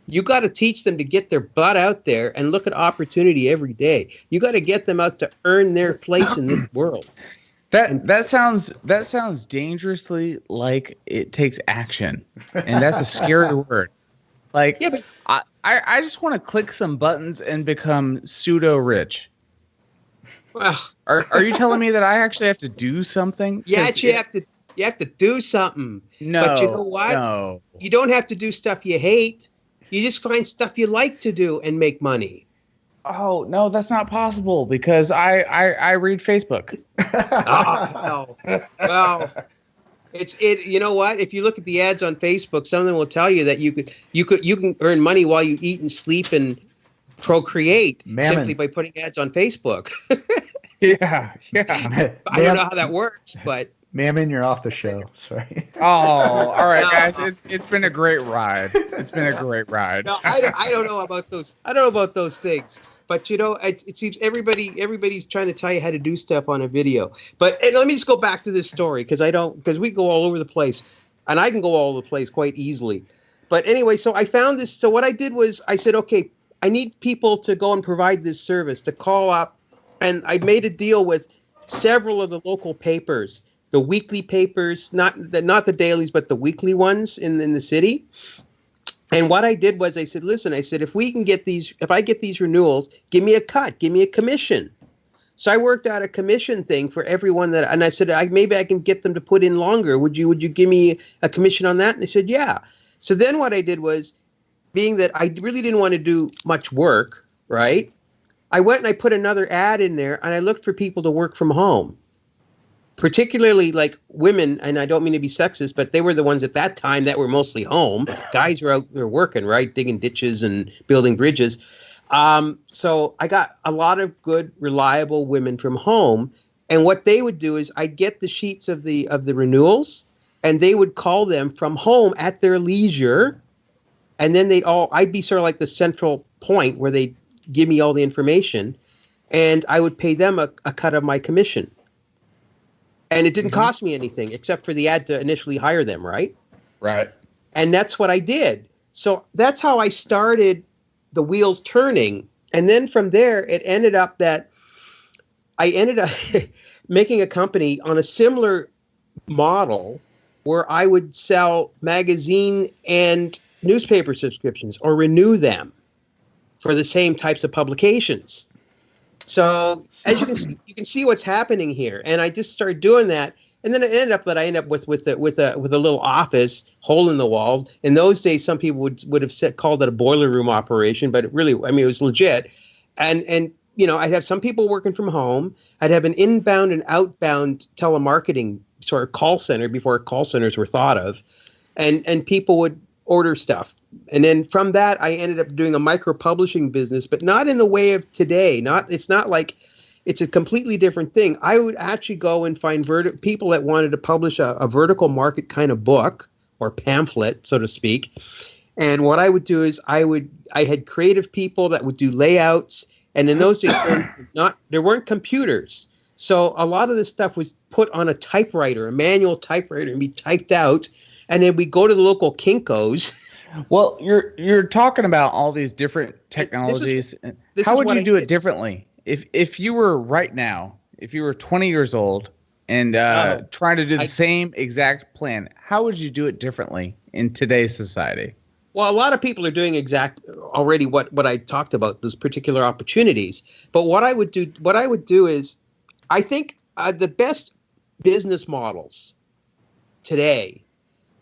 F: You got to teach them to get their butt out there and look at opportunity every day. You got to get them out to earn their place in this world.
E: That sounds dangerously like it takes action, and that's a scary word. Like, yeah, but I just want to click some buttons and become pseudo rich.
F: Well,
E: are you telling me that I actually have to do something?
F: Yeah, you have to do something.
E: No,
F: but you know what?
E: No.
F: You don't have to do stuff you hate. You just find stuff you like to do and make money.
E: Oh no, that's not possible because I read Facebook.
F: Oh, well, you know what? If you look at the ads on Facebook, some of them will tell you that you can earn money while you eat and sleep and procreate simply by putting ads on Facebook.
E: Yeah.
F: I don't know how that works, but
D: Mammon, you're off the show. Sorry.
E: Oh, all right, guys. It's been a great ride. It's been a great ride.
F: No, I don't know about those. I don't know about those things. But it seems everybody's trying to tell you how to do stuff on a video. But let me just go back to this story because we go all over the place, and I can go all over the place quite easily. But anyway, so I found this. So what I did was I said, okay, I need people to go and provide this service, to call up, and I made a deal with several of the local papers, the weekly papers, not the dailies, but the weekly ones in the city. And what I did was I said, listen, if I get these renewals, give me a cut, give me a commission. So I worked out a commission thing for everyone and I said, maybe I can get them to put in longer. Would you give me a commission on that? And they said, yeah. So then what I did was, being that I really didn't want to do much work, right? I went and I put another ad in there and I looked for people to work from home. Particularly like women, and I don't mean to be sexist, but they were the ones at that time that were mostly home. Guys were out there working, right? Digging ditches and building bridges. So I got a lot of good, reliable women from home. And what they would do is I'd get the sheets of the renewals, and they would call them from home at their leisure. And then I'd be sort of like the central point where they'd give me all the information, and I would pay them a cut of my commission. And it didn't cost me anything except for the ad to initially hire them, right?
E: Right.
F: And that's what I did. So that's how I started the wheels turning. And then from there, it ended up that I ended up making a company on a similar model where I would sell magazine and newspaper subscriptions or renew them for the same types of publications. So as you can see what's happening here, and I just started doing that, and then it ended up that I ended up with a little office hole in the wall. In those days, some people would have called it a boiler room operation, but it was legit. And I'd have some people working from home. I'd have an inbound and outbound telemarketing sort of call center before call centers were thought of, and people would order stuff. And then from that, I ended up doing a micro publishing business, but not in the way of today. It's not like it's a completely different thing. I would actually go and find people that wanted to publish a vertical market kind of book or pamphlet, so to speak. And what I would do is I had creative people that would do layouts. And in those days, there weren't computers. So a lot of this stuff was put on a typewriter, a manual typewriter, and be typed out. And then we go to the local Kinko's.
E: Well, you're talking about all these different technologies. How would you do it differently? If you were right now, if you were 20 years old and
F: Oh.
E: trying to do the same exact plan. How would you do it differently in today's society?
F: Well, a lot of people are doing already what I talked about, those particular opportunities. But what I would do is, I think the best business models today,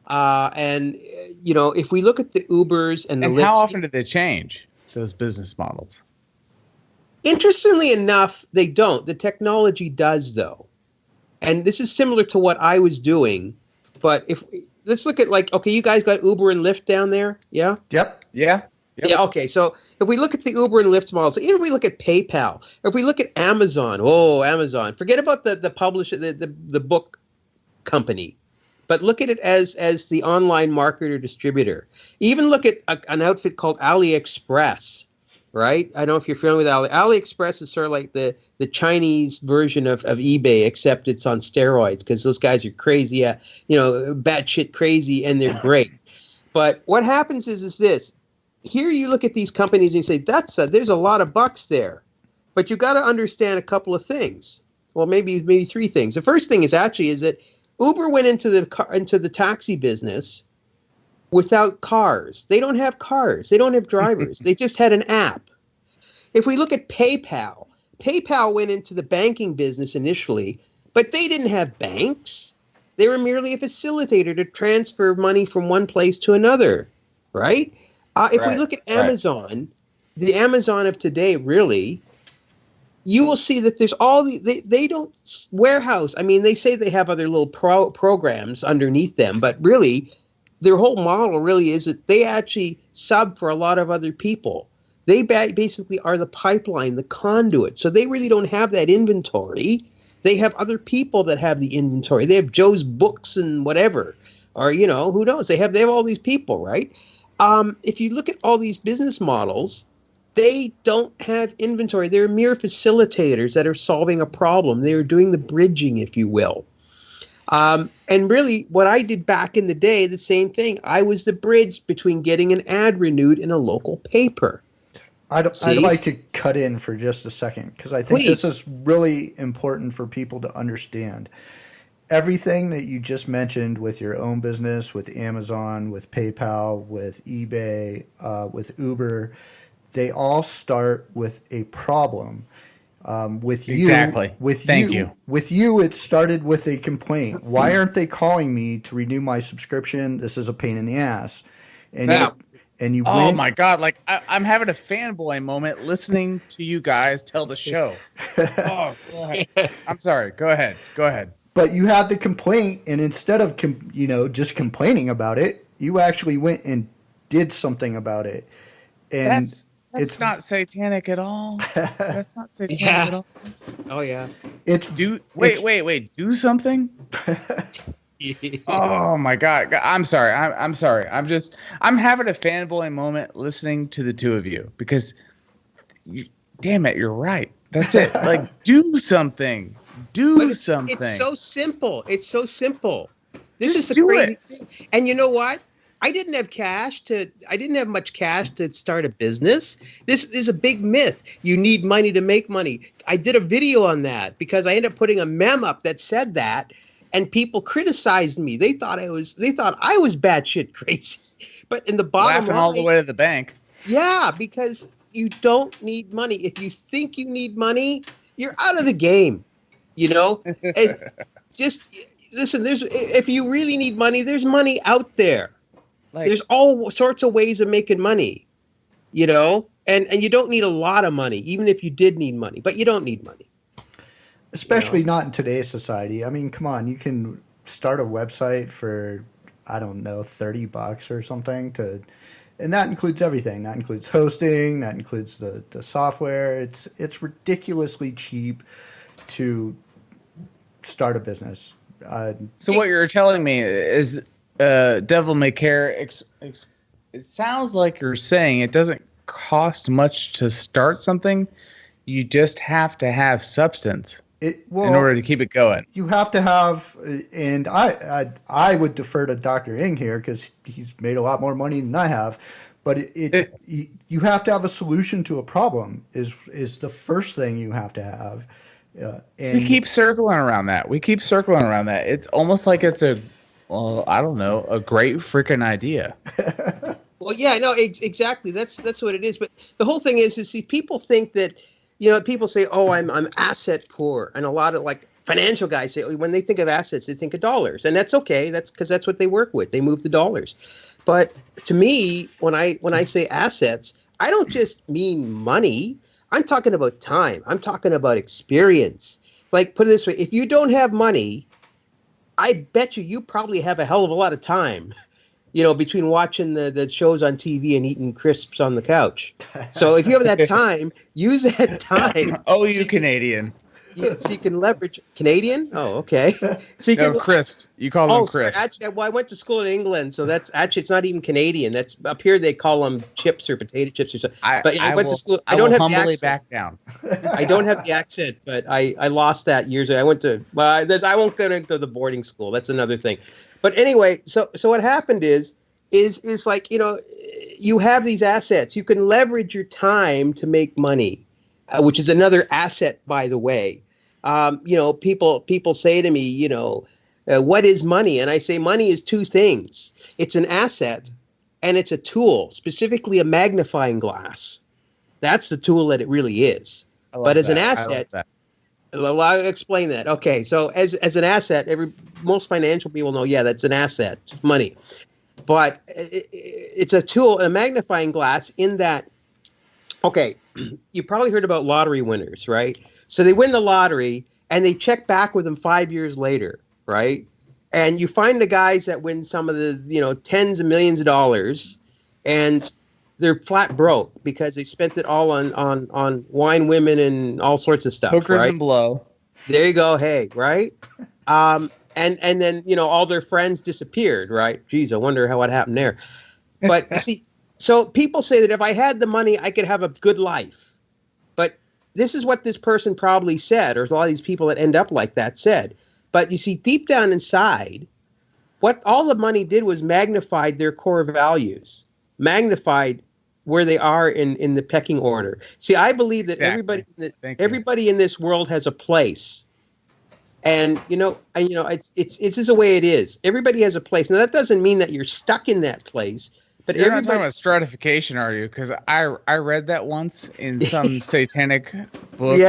F: and if we look at the Ubers and the
E: And
F: Lyfts,
E: how often do they change those business models?
F: interestingly enough, they don't. The technology does, though. And this is similar to what I was doing. But let's look at, okay, you guys got Uber and Lyft down there, yeah?
D: Yep.
E: Yeah. Yep.
F: Yeah, okay. So if we look at the Uber and Lyft models, even if we look at PayPal, if we look at Amazon, Amazon, forget about the publisher, the book company, but look at it as the online marketer distributor. Even look at an outfit called AliExpress, right? I don't know if you're familiar with AliExpress is sort of like the Chinese version of eBay, except it's on steroids because those guys are crazy, batshit crazy, and they're great. But what happens is this. Here you look at these companies and you say, there's a lot of bucks there. But you got to understand a couple of things. Well, maybe three things. The first thing is that Uber went into the taxi business without cars. They don't have cars. They don't have drivers. They just had an app. If we look at PayPal went into the banking business initially, but they didn't have banks. They were merely a facilitator to transfer money from one place to another, right? If we look at Amazon, the Amazon of today, really, you will see that there's they don't warehouse. I mean, they say they have other little programs underneath them, but really, their whole model really is that they actually sub for a lot of other people. They basically are the pipeline, the conduit. So they really don't have that inventory. They have other people that have the inventory. They have Joe's Books and whatever, or who knows? They have all these people, right? If you look at all these business models, they don't have inventory. They're mere facilitators that are solving a problem. They are doing the bridging, if you will. And really, what I did back in the day, the same thing. I was the bridge between getting an ad renewed in a local paper.
D: I'd like to cut in for just a second because I think this is really important for people to understand. Everything that you just mentioned with your own business, with Amazon, with PayPal, with eBay, with Uber, they all start with a problem. With you, it started with a complaint. Why aren't they calling me to renew my subscription? This is a pain in the ass. And you
E: oh my God, I'm having a fanboy moment listening to you guys tell the show. Oh, go ahead. I'm sorry. Go ahead.
D: But you had the complaint, and instead of just complaining about it, you actually went and did something about it. And
E: that's not satanic at all. That's not satanic at all.
F: Oh yeah.
E: Wait. Do something. Oh my God. I'm sorry. I'm sorry. I'm having a fanboy moment listening to the two of you because, damn it, you're right. That's it. Do something. Do something.
F: It's so simple. This is the crazy thing. And you know what? I didn't have much cash to start a business. This is a big myth. You need money to make money. I did a video on that because I ended up putting a meme up that said that, and people criticized me. They thought I was batshit crazy. But in the bottom line,
E: all the way to the bank.
F: Yeah, because you don't need money. If you think you need money, you're out of the game. Just listen. If you really need money, there's money out there. There's all sorts of ways of making money, and you don't need a lot of money, even if you did need money. But you don't need money,
D: especially not in today's society. I mean, come on, you can start a website for $30 or something and that includes everything. That includes hosting. That includes the software. It's ridiculously cheap to start a business.
E: So what you're telling me is Devilmaycare. It sounds like you're saying it doesn't cost much to start something. You just have to have substance in order to keep it going.
D: You have to have, and I would defer to Dr. Ing here because he's made a lot more money than I have. But you have to have a solution to a problem is the first thing you have to have. Yeah,
E: We keep circling around that. It's almost like it's a, well, I don't know, a great freaking idea.
F: Well, yeah, no, exactly. That's what it is. But the whole thing is see, people think that, people say, "Oh, I'm asset poor," and a lot of like financial guys say, when they think of assets, they think of dollars, and that's okay. That's because that's what they work with. They move the dollars. But to me, when I say assets, I don't just mean money. I'm talking about time. I'm talking about experience. Like, put it this way: if you don't have money, I bet you probably have a hell of a lot of time. Between watching the shows on TV and eating crisps on the couch. So if you have that time, use that time.
E: Oh, you Canadian.
F: So you can leverage Canadian. Oh, okay. So you can
E: crisp. You call them crisp.
F: Actually, I went to school in England, so that's actually it's not even Canadian. That's up here they call them chips or potato chips or something. But I went to school. I don't have the accent.
E: Back down.
F: I don't have the accent, but I lost that years ago. I went to I won't go into the boarding school. That's another thing. But anyway, so what happened is like, you have these assets. You can leverage your time to make money, which is another asset, by the way. People say to me, what is money? And I say money is two things. It's an asset and it's a tool, specifically a magnifying glass. That's the tool that it really is. But as an asset, well, I'll explain that. Okay, so as an asset, most financial people know, that's an asset, money. But it's a tool, a magnifying glass in that, okay, you probably heard about lottery winners, right? So they win the lottery and they check back with them 5 years later, right? And you find the guys that win some of the, tens of millions of dollars and they're flat broke because they spent it all on wine, women, and all sorts of stuff,
E: hookers
F: right?
E: And blow. There
F: you go. Hey, right? And then, all their friends disappeared, right? Geez, I wonder what happened there. But see, so people say that if I had the money, I could have a good life. But this is what this person probably said, or a lot of these people that end up like that said. But you see, deep down inside, what all the money did was magnified their core values, magnified where they are in the pecking order. See, I believe that everybody in this world has a place. And it's just the way it is. Everybody has a place. Now that doesn't mean that you're stuck in that place, but
E: you're not talking about stratification, are you? Because I read that once in some satanic book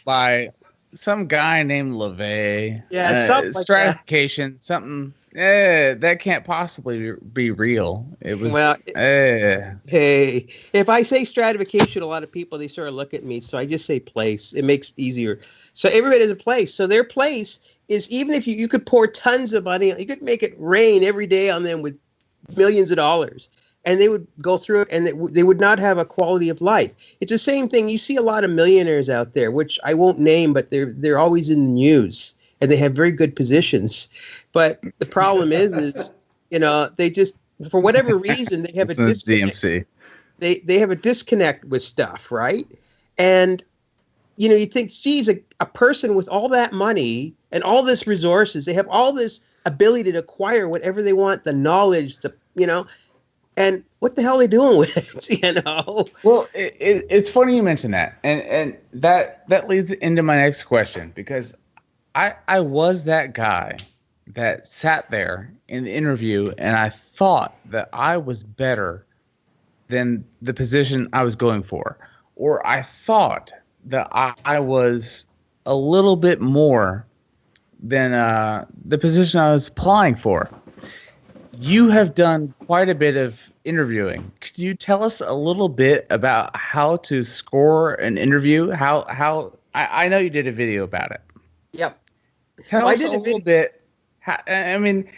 E: by some guy named LIII.
F: Yeah, something like
E: stratification, something. That can't possibly be real. It was
F: hey, if I say stratification, a lot of people they sort of look at me. So I just say place. It makes it easier. So everybody has a place. So their place is, even if you could pour tons of money, you could make it rain every day on them with millions of dollars, and they would go through it, and they would not have a quality of life. It's the same thing. You see a lot of millionaires out there, which I won't name, but they're always in the news. And they have very good positions, but the problem is they just, for whatever reason, they have a disconnect. DMC. They have a disconnect with stuff, right? And you think, geez, a person with all that money and all this resources, they have all this ability to acquire whatever they want, the knowledge, and what the hell are they doing with it?
E: Well, it's funny you mention that, and that leads into my next question, because I was that guy that sat there in the interview and I thought that I was better than the position I was going for. Or I thought that I was a little bit more than the position I was applying for. You have done quite a bit of interviewing. Could you tell us a little bit about how to score an interview? How I know you did a video about it.
F: Yep.
E: Tell us a little bit. I'm going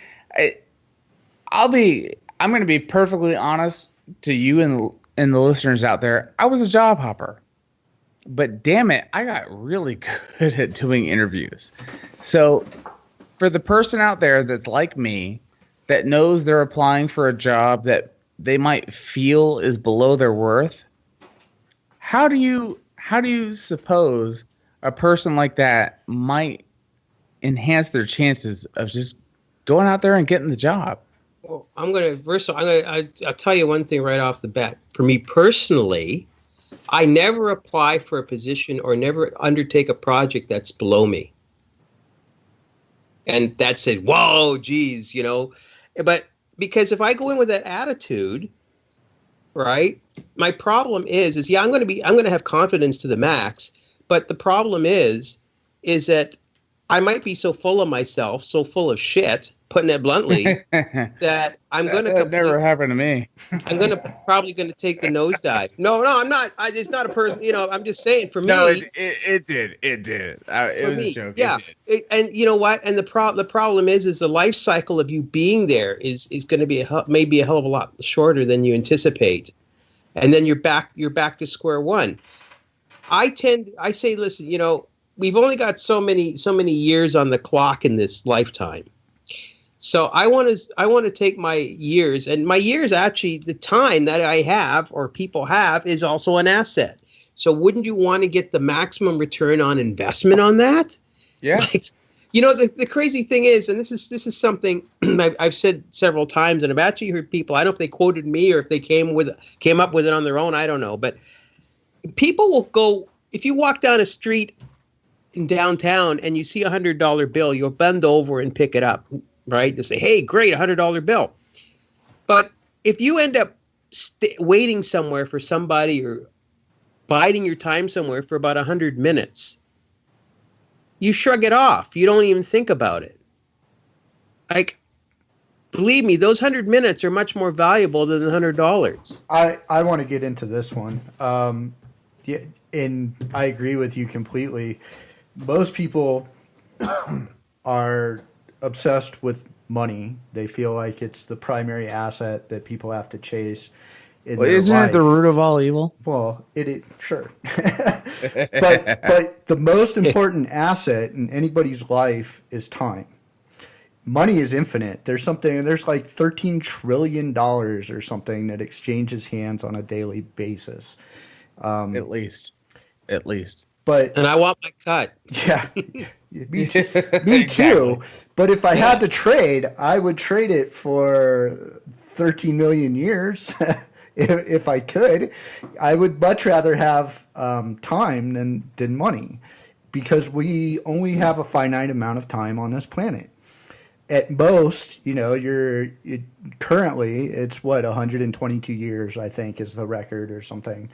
E: to be perfectly honest to you and the listeners out there. I was a job hopper, but damn it, I got really good at doing interviews. So for the person out there that's like me, that knows they're applying for a job that they might feel is below their worth, how do you suppose a person like that might enhance their chances of just going out there and getting the job?
F: Well, I'll tell you one thing right off the bat. For me personally, I never apply for a position or never undertake a project that's below me. And that's it. Whoa, geez, you know. But because if I go in with that attitude, right, my problem is yeah, I'm going to have confidence to the max. But the problem is that I might be so full of myself, so full of shit, putting it bluntly, that I'm going to.
E: That never happened to me.
F: I'm probably going to take the nosedive. No, I'm not. It's not a person. You know, I'm just saying for me.
E: No, it did. It did. It was a joke.
F: Yeah, and you know what? And the problem is the life cycle of you being there is going to be maybe a hell of a lot shorter than you anticipate, and then you're back to square one. I say, listen, you know, we've only got so many years on the clock in this lifetime. So I want to take my years, and my years, actually, the time that I have or people have is also an asset. So wouldn't you want to get the maximum return on investment on that?
E: Yeah.
F: Like, you know, the crazy thing is, and this is something I've said several times, and I've actually heard people, I don't know if they quoted me or if they came up with it on their own, I don't know, but people will go, if you walk down a street in downtown and you see $100 bill, you'll bend over and pick it up, right? To say, hey, great, $100 bill. But if you end up waiting somewhere for somebody or biding your time somewhere for about 100 minutes, you shrug it off. You don't even think about it. Like, believe me, those 100 minutes are much more valuable than the $100.
D: I want to get into this one. Yeah, and I agree with you completely. Most people are obsessed with money. They feel like it's the primary asset that people have to chase in their
E: Isn't
D: life.
E: it the root of all evil?
D: Well, it sure. but the most important asset in anybody's life is time. Money is infinite. There's like $13 trillion or something that exchanges hands on a daily basis.
E: At least.
D: But
F: and I want my cut.
D: Yeah, me too. But if I had to trade, I would trade it for 13 million years. If I could, I would much rather have time than money, because we only have a finite amount of time on this planet. At most, you know, currently it's 122 years, I think, is the record or something.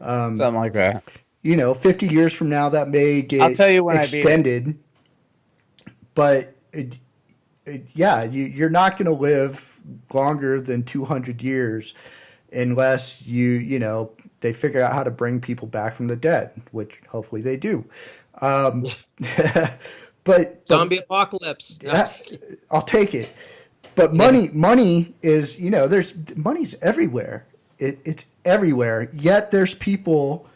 E: Something like that.
D: You know, 50 years from now, that may get
E: I'll tell you when
D: extended. But you're not going to live longer than 200 years unless they figure out how to bring people back from the dead, which hopefully they do. But
F: zombie apocalypse.
D: I'll take it. But money is, money's everywhere. It's everywhere. Yet there's people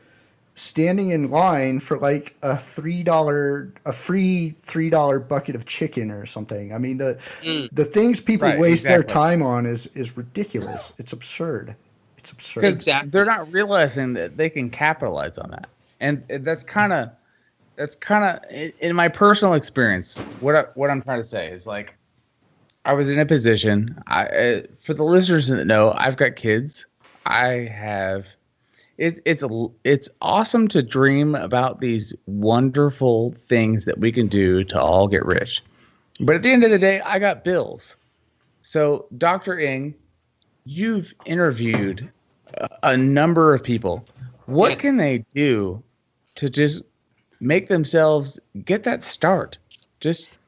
D: standing in line for like a free $3 bucket of chicken or something. I mean, the things people waste their time on is ridiculous. It's absurd. It's absurd.
F: Exactly.
E: They're not realizing that they can capitalize on that. And that's kind of in my personal experience, what I'm trying to say is, like, I was in a position, for the listeners that know, I've got kids. It's awesome to dream about these wonderful things that we can do to all get rich. But at the end of the day, I got bills. So, Dr. Ng, you've interviewed a number of people. What can they do to just make themselves get that start? Just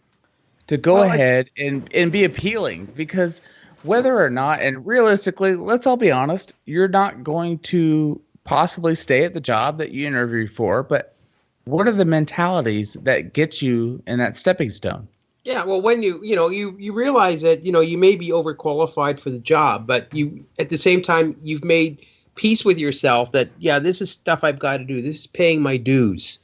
E: to go ahead and be appealing, because whether or not, and realistically, let's all be honest, you're not going to possibly stay at the job that you interviewed for, but what are the mentalities that get you in that stepping stone?
F: Yeah, well, when you realize that, you may be overqualified for the job, but you, at the same time, you've made peace with yourself that, this is stuff I've got to do. This is paying my dues.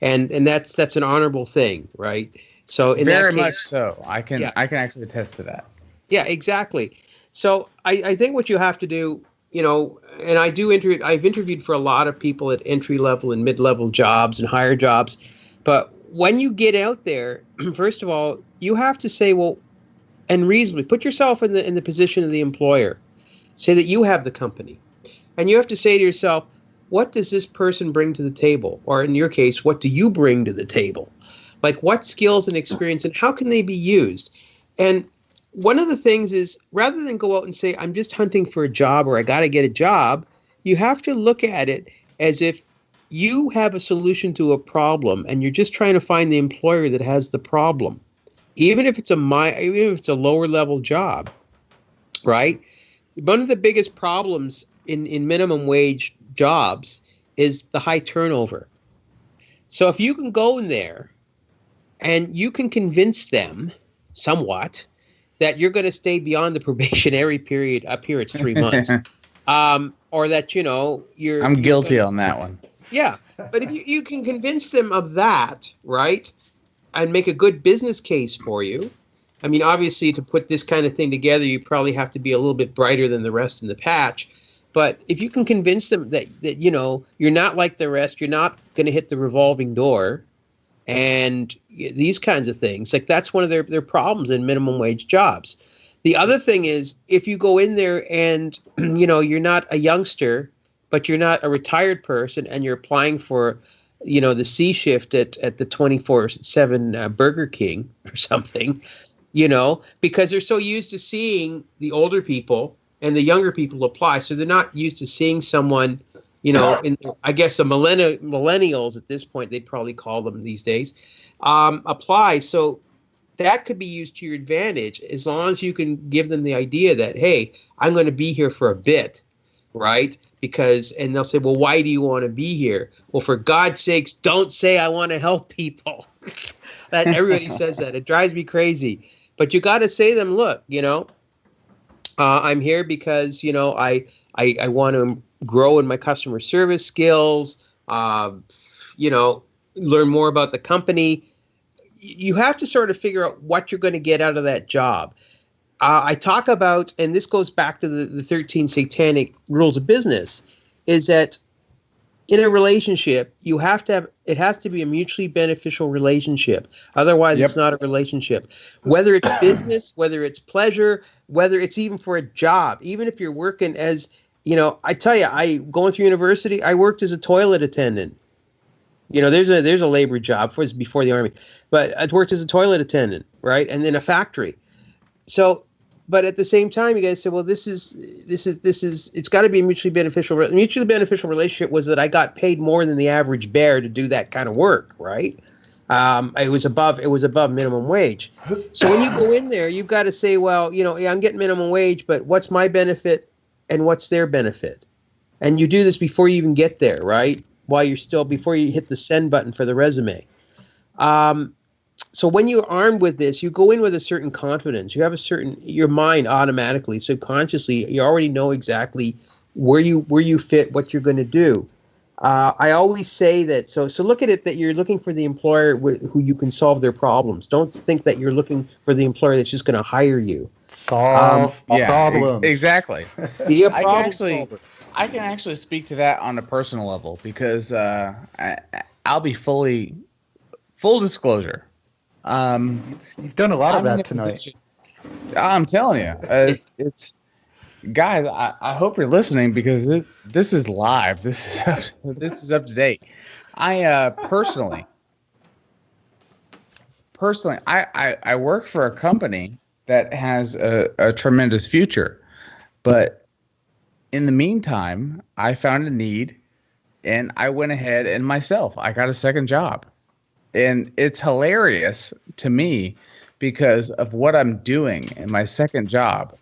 F: And that's an honorable thing, right? So in
E: Very
F: that case,
E: much so. I can actually attest to that.
F: Yeah, exactly. So I think what you have to do, and I've interviewed for a lot of people at entry level and mid-level jobs and higher jobs. But when you get out there, first of all, you have to say, well, and reasonably put yourself in the position of the employer. Say that you have the company. And you have to say to yourself, what does this person bring to the table? Or in your case, what do you bring to the table? Like, what skills and experience, and how can they be used? And one of the things is, rather than go out and say, I'm just hunting for a job or I got to get a job, you have to look at it as if you have a solution to a problem and you're just trying to find the employer that has the problem. Even if it's a lower level job, right? One of the biggest problems in minimum wage jobs is the high turnover. So if you can go in there and you can convince them somewhat that you're going to stay beyond the probationary period, up here it's 3 months, or that,
E: I'm guilty on that one.
F: Yeah, but if you can convince them of that, right, and make a good business case for you. I mean, obviously, to put this kind of thing together, you probably have to be a little bit brighter than the rest in the patch. But if you can convince them that you're not like the rest, you're not going to hit the revolving door, and these kinds of things, like that's one of their problems in minimum wage jobs. The other thing is, if you go in there and you're not a youngster, but you're not a retired person, and you're applying for the C shift at the 24/7 Burger King or something, because they're so used to seeing the older people and the younger people apply. So they're not used to seeing someone, I guess the millennials at this point, they'd probably call them these days, apply. So that could be used to your advantage as long as you can give them the idea that, hey, I'm going to be here for a bit, right? And they'll say, well, why do you want to be here? Well, for God's sakes, don't say I want to help people. That everybody says that. It drives me crazy. But you got to say to them, look, I'm here because, I want to grow in my customer service skills, learn more about the company. You have to sort of figure out what you're going to get out of that job. I talk about, and this goes back to the 13 satanic rules of business, is that in a relationship, it has to be a mutually beneficial relationship. Otherwise, It's not a relationship. Whether it's business, whether it's pleasure, whether it's even for a job, even if you're working as, I tell you, going through university, I worked as a toilet attendant. There's a labor job before the Army, but I worked as a toilet attendant, right? And in a factory. So, but at the same time, you guys say, well, this is, it's got to be a mutually beneficial. Mutually beneficial relationship was that I got paid more than the average bear to do that kind of work, right? It was above minimum wage. So when you go in there, you've got to say, well, I'm getting minimum wage, but what's my benefit and what's their benefit? And you do this before you even get there, right? Before you hit the send button for the resume. So when you're armed with this, you go in with a certain confidence. You have your mind automatically, subconsciously, you already know exactly where you fit, what you're going to do. I always say that. So look at it that you're looking for the employer who you can solve their problems. Don't think that you're looking for the employer that's just going to hire you.
D: Solve problems.
E: Exactly.
F: Be a problem solver.
E: I can actually speak to that on a personal level because I'll be full disclosure.
D: You've done a lot of that tonight.
E: I'm telling you, it's guys. I hope you're listening because this is live. This is up to date. I personally, I work for a company that has a tremendous future, but in the meantime, I found a need, and I went ahead and I got a second job. And it's hilarious to me because of what I'm doing in my second job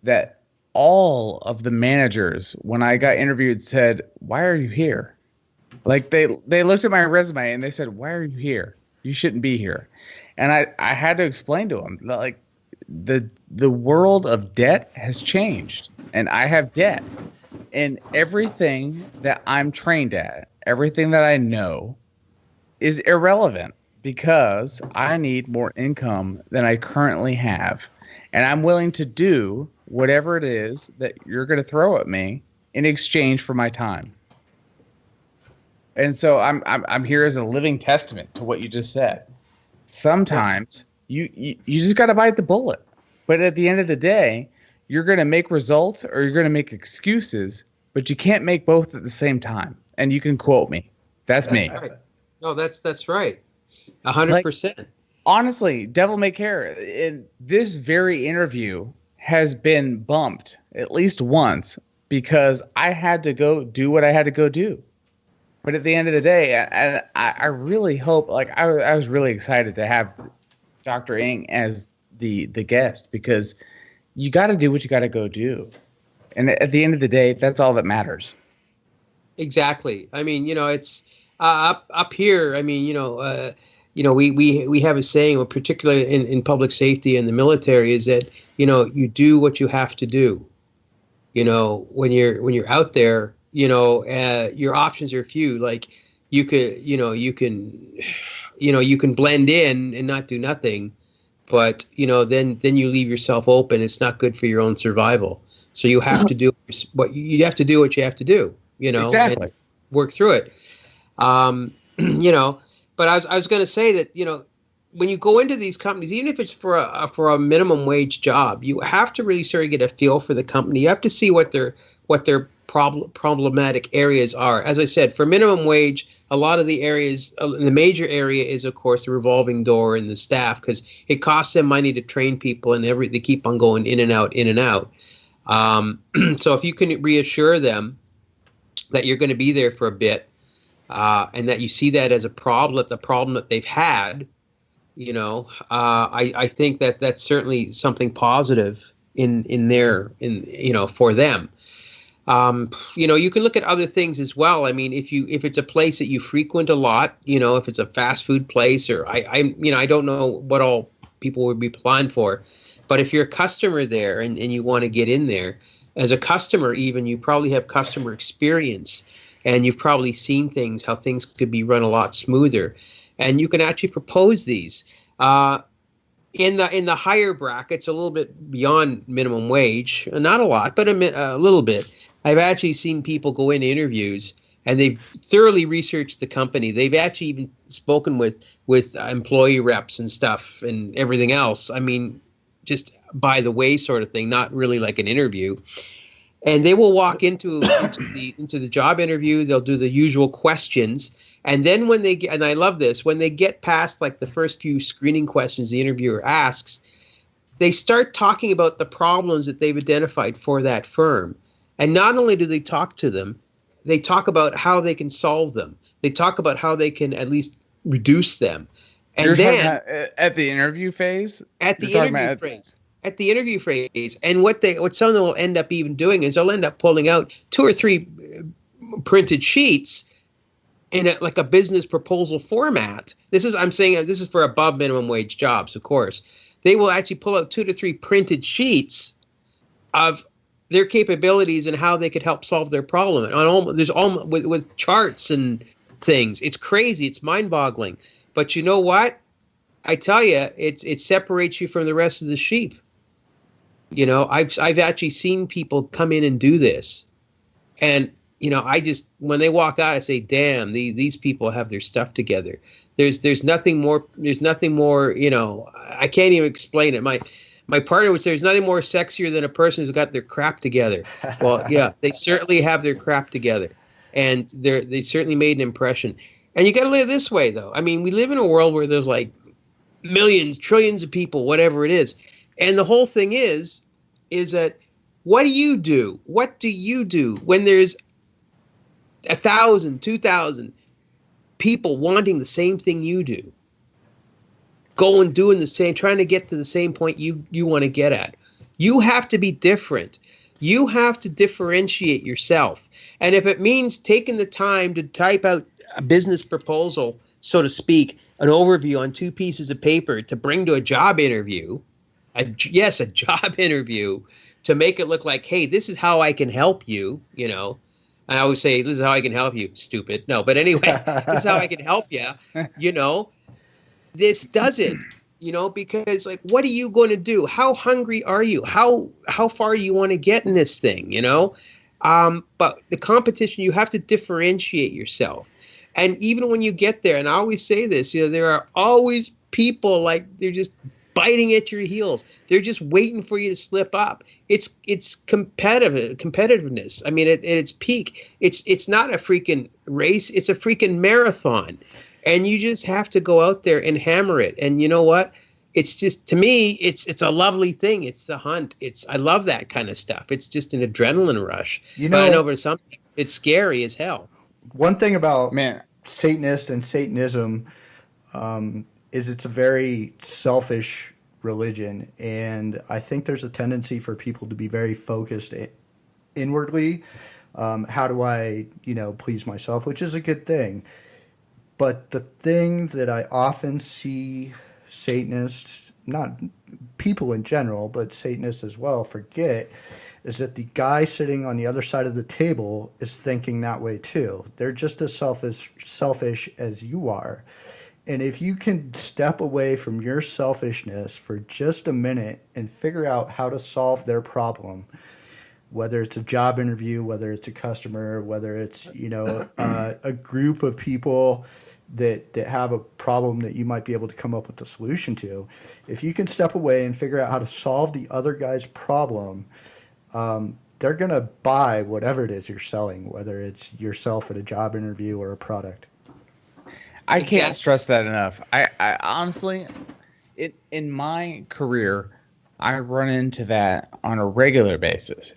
E: that all of the managers, when I got interviewed, said, "Why are you here?" Like they looked at my resume and they said, "Why are you here? You shouldn't be here." And I had to explain to them that, like, the world of debt has changed, and I have debt. And everything that I'm trained at, everything that I know, is irrelevant because I need more income than I currently have. And I'm willing to do whatever it is that you're going to throw at me in exchange for my time. And so I'm here as a living testament to what you just said. Sometimes you just got to bite the bullet. But at the end of the day, you're going to make results or you're going to make excuses but you can't make both at the same time. And you can quote me. That's me.
F: Right. No, that's right. 100%.
E: Honestly, Devil May Care, in this very interview has been bumped at least once because I had to go do what I had to go do. But at the end of the day, I really hope, like, I was really excited to have Dr. Ng as the guest, because you got to do what you got to go do. And at the end of the day, that's all that matters.
F: Exactly. I mean, it's up here. I mean, we have a saying, particularly in public safety and the military, is that, you do what you have to do. When you're out there, your options are few. Like you can blend in and not do nothing, but then you leave yourself open. It's not good for your own survival. So you have to do what you have to do. Exactly. And work through it. But I was going to say that, when you go into these companies, even if it's for a minimum wage job, you have to really sort of get a feel for the company. You have to see what their problematic areas are. As I said, for minimum wage, a lot of the areas, the major area is, of course, the revolving door and the staff, because it costs them money to train people, and they keep on going in and out, in and out. So if you can reassure them that you're going to be there for a bit, and that you see that as a problem, the problem that they've had, I think that that's certainly something positive for them. You can look at other things as well. I mean, if it's a place that you frequent a lot, if it's a fast food place, or I don't know what all people would be applying for, but if you're a customer there and you want to get in there as a customer, even, you probably have customer experience, and you've probably seen how things could be run a lot smoother. And you can actually propose these in the higher brackets, a little bit beyond minimum wage, not a lot, but a little bit. I've actually seen people go into interviews and they've thoroughly researched the company. They've actually even spoken with employee reps and stuff and everything else. I mean, just by the way sort of thing, not really like an interview. And they will walk into the job interview. They'll do the usual questions. And then when they get, and I love this, when they get past like the first few screening questions the interviewer asks, they start talking about the problems that they've identified for that firm. And not only do they talk to them, they talk about how they can solve them. They talk about how they can at least reduce them. And
E: You're
F: then
E: at the interview phase?
F: At the interview phase. And what some of them will end up even doing is they'll end up pulling out 2 or 3 printed sheets in like a business proposal format. I'm saying this is for above minimum wage jobs, of course. They will actually pull out 2 to 3 printed sheets of their capabilities and how they could help solve their problem. With charts and things. It's crazy. It's mind-boggling. But you know what? I tell you, it separates you from the rest of the sheep. I've actually seen people come in and do this, and when they walk out, I say, "Damn, these people have their stuff together." There's nothing more. I can't even explain it. My partner would say, "There's nothing more sexier than a person who's got their crap together." Well, yeah, they certainly have their crap together, and they certainly made an impression. And you got to live this way, though. I mean, we live in a world where there's like millions, trillions of people, whatever it is. And the whole thing is that what do you do? What do you do when there's 1,000, 2,000 people wanting the same thing you do? Going, doing the same, trying to get to the same point you want to get at. You have to be different. You have to differentiate yourself. And if it means taking the time to type out a business proposal, so to speak, an overview on 2 pieces of paper to bring to a job interview, a job interview, to make it look like, hey, this is how I can help you, I always say, this is how I can help you, stupid. No, but anyway, this is how I can help you, This does it, because like, what are you going to do? How hungry are you? How far do you want to get in this thing, But the competition, you have to differentiate yourself. And even when you get there, and I always say this, there are always people like they're just biting at your heels. They're just waiting for you to slip up. It's competitiveness. I mean, at its peak, it's not a freaking race. It's a freaking marathon, and you just have to go out there and hammer it. And you know what? It's just, to me, it's a lovely thing. It's the hunt. I love that kind of stuff. It's just an adrenaline rush.
D: You know,
F: but I know for some, it's scary as hell.
D: One thing about
E: Man.
D: Satanist and Satanism is it's a very selfish religion, and I think there's a tendency for people to be very focused inwardly. How do I, please myself, which is a good thing. But the thing that I often see Satanists, not people in general, but Satanists as well, forget is that the guy sitting on the other side of the table is thinking that way too. They're just as selfish as you are. And if you can step away from your selfishness for just a minute and figure out how to solve their problem, whether it's a job interview, whether it's a customer, whether it's, a group of people that have a problem that you might be able to come up with a solution to. If you can step away and figure out how to solve the other guy's problem, they're going to buy whatever it is you're selling, whether it's yourself at a job interview or a product.
E: I can't stress that enough. I honestly, in my career, I run into that on a regular basis.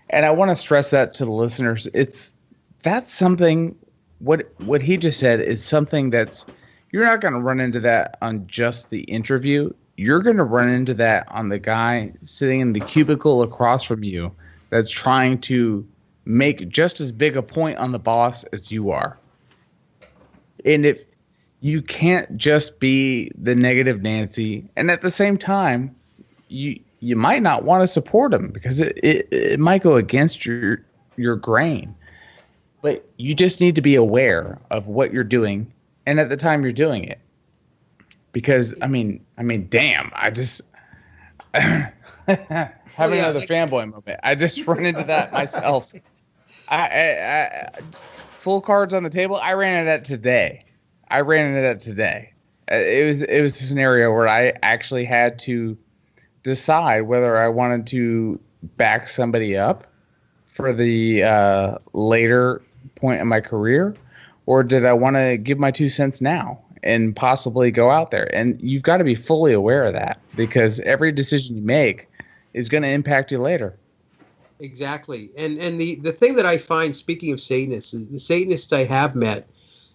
E: And I want to stress that to the listeners. That's something. What he just said is something you're not going to run into that on just the interview. You're going to run into that on the guy sitting in the cubicle across from you that's trying to make just as big a point on the boss as you are. And if you can't just be the negative Nancy, and at the same time, you might not want to support him because it might go against your grain. But you just need to be aware of what you're doing and at the time you're doing it. Because I mean, damn, I just having another fanboy moment. I just run into that myself. I full cards on the table. I ran into that today. It was a scenario where I actually had to decide whether I wanted to back somebody up for the later point in my career, or did I want to give my 2 cents now and possibly go out there? And you've got to be fully aware of that, because every decision you make is going to impact you later.
F: Exactly. And the thing that I find, speaking of Satanists, the Satanists I have met,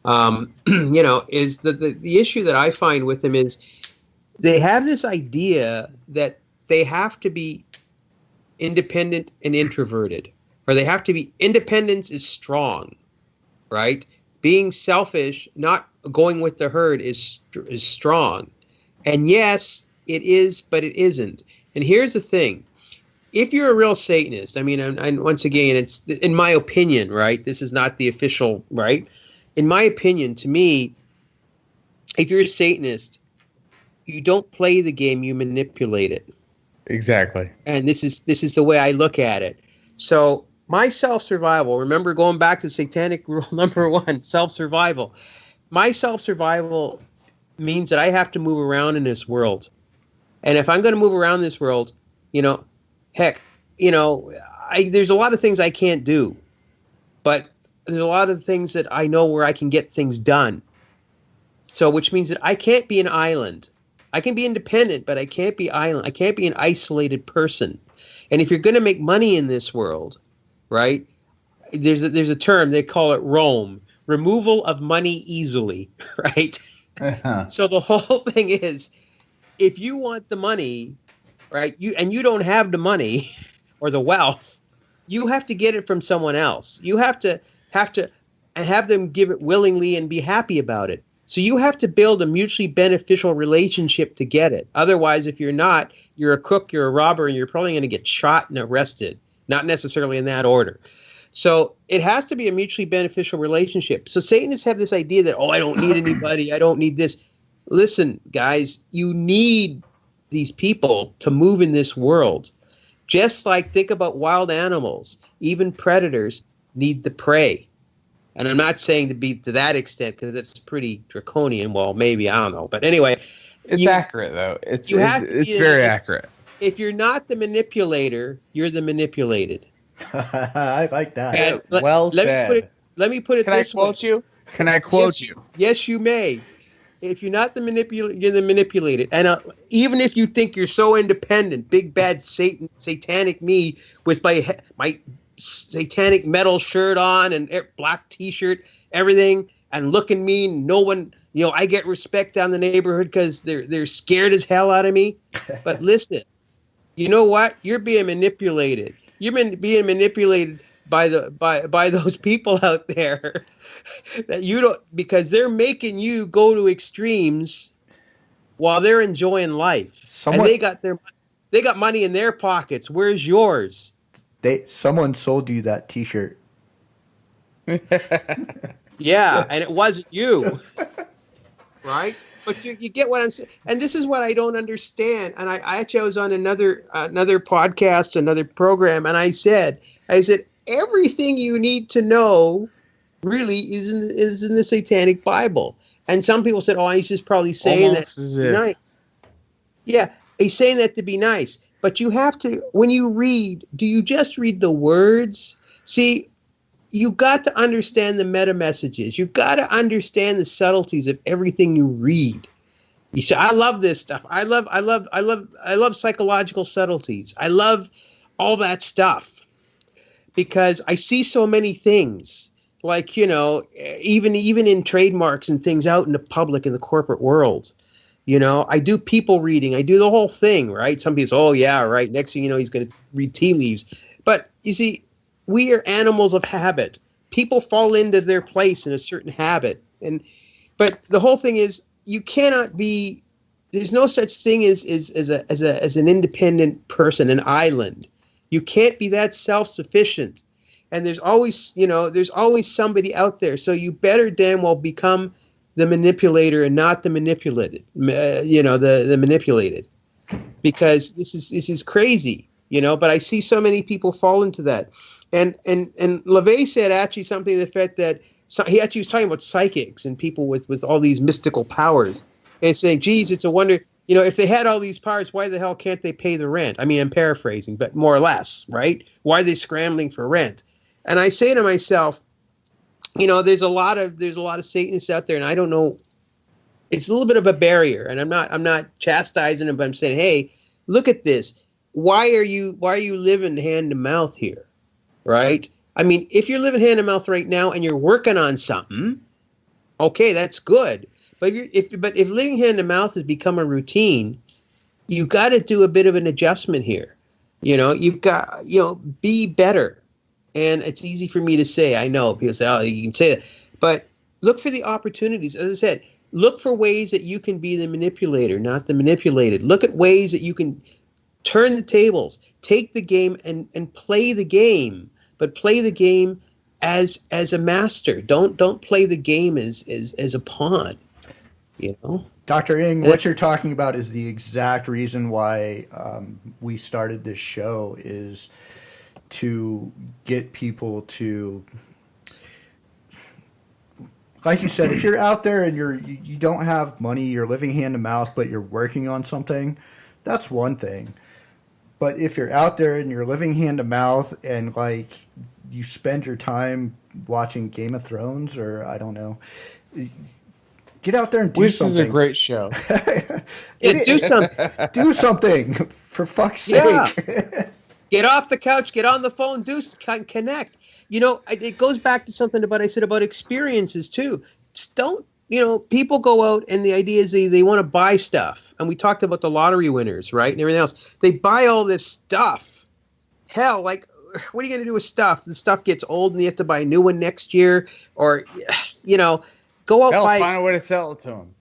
F: is the issue that I find with them is they have this idea that they have to be independent and introverted, or they have to be, independence is strong, right? Being selfish, not going with the herd is strong. And yes, it is, but it isn't. And here's the thing. If you're a real Satanist, I mean, and once again, it's in my opinion, right? This is not the official, right? In my opinion, to me, if you're a Satanist, you don't play the game, you manipulate it.
E: Exactly.
F: And this is the way I look at it. So my self-survival, remember going back to Satanic rule number 1, self-survival. My self-survival means that I have to move around in this world. And if I'm going to move around this world, heck, there's a lot of things I can't do. But there's a lot of things that I know where I can get things done. So which means that I can't be an island. I can be independent, but I can't be island. I can't be an isolated person. And if you're going to make money in this world, right, there's a term, they call it ROAM, removal of money easily, right? So the whole thing is, if you want the money, right, you don't have the money or the wealth, you have to get it from someone else. You have to have them give it willingly and be happy about it. So you have to build a mutually beneficial relationship to get it. Otherwise, if you're not, you're a crook, you're a robber, and you're probably going to get shot and arrested. Not necessarily in that order. So it has to be a mutually beneficial relationship. So Satanists have this idea that, I don't need anybody. I don't need this. Listen, guys, you need these people to move in this world. Just like, think about wild animals. Even predators need the prey. And I'm not saying to be to that extent, because it's pretty draconian. Well, maybe, I don't know. But anyway,
E: It's accurate though. It's very accurate.
F: If you're not the manipulator, you're the manipulated.
D: I like that.
E: And said.
F: Let me put it this way.
E: Can I quote you?
F: Yes, you may. If you're not the manipulator, you're the manipulated. And even if you think you're so independent, big bad satanic me with my satanic metal shirt on and black T-shirt, everything, and looking mean, no one, I get respect down the neighborhood because they're scared as hell out of me. But listen, you know what? You're being manipulated. You're being manipulated by those people out there that you don't, because they're making you go to extremes while they're enjoying life. And they got money in their pockets. Where's yours?
D: Someone sold you that T-shirt.
F: Yeah, and it wasn't you, right? But you get what I'm saying. And this is what I don't understand. And I was on another podcast, another program, and I said everything you need to know really is in the Satanic Bible. And some people said, "Oh, he's just probably saying that to be nice." Yeah, he's saying that to be nice. But you have to, when you read, do you just read the words? See, you got to understand the meta messages. You've got to understand the subtleties of everything you read. You say, I love this stuff. I love psychological subtleties. I love all that stuff because I see so many things. Like, even in trademarks and things out in the public, in the corporate world, I do people reading. I do the whole thing, right? Some people say, oh, yeah, right. Next thing you know, he's going to read tea leaves. But you see, we are animals of habit. People fall into their place in a certain habit. But the whole thing is, you cannot be, there's no such thing as an independent person, an island. You can't be that self-sufficient. And there's always somebody out there. So you better damn well become the manipulator and not the manipulated, the manipulated, because this is crazy, but I see so many people fall into that. And LaVey said actually something to the effect that he actually was talking about psychics and people with all these mystical powers and saying, geez, it's a wonder, if they had all these powers, why the hell can't they pay the rent? I mean, I'm paraphrasing, but more or less, right? Why are they scrambling for rent? And I say to myself, there's a lot of Satanists out there, and I don't know. It's a little bit of a barrier, and I'm not chastising them, but I'm saying, hey, look at this. Why are you living hand to mouth here, right? I mean, if you're living hand to mouth right now and you're working on something, okay, that's good. But if living hand to mouth has become a routine, you got to do a bit of an adjustment here. You've got be better. And it's easy for me to say. I know people say, "Oh, you can say that," but look for the opportunities. As I said, look for ways that you can be the manipulator, not the manipulated. Look at ways that you can turn the tables, take the game, and play the game. But play the game as a master. Don't play the game as a pawn.
D: Dr. Ng, what you're talking about is the exact reason why we started this show, is to get people to, like you said, if you're out there and you don't have money, you're living hand to mouth, but you're working on something, that's one thing. But if you're out there and you're living hand to mouth and like you spend your time watching Game of Thrones, or I don't know, get out there and do something.
E: This is a great show.
F: Do something.
D: Do something, for fuck's sake.
F: Yeah. Get off the couch, get on the phone, connect. It goes back to something I said about experiences too. Don't, people go out and the idea is they want to buy stuff. And we talked about the lottery winners, right? And everything else. They buy all this stuff. Hell, like, what are you going to do with stuff? The stuff gets old and you have to buy a new one next year, or, go out,
E: find a way to sell it to them.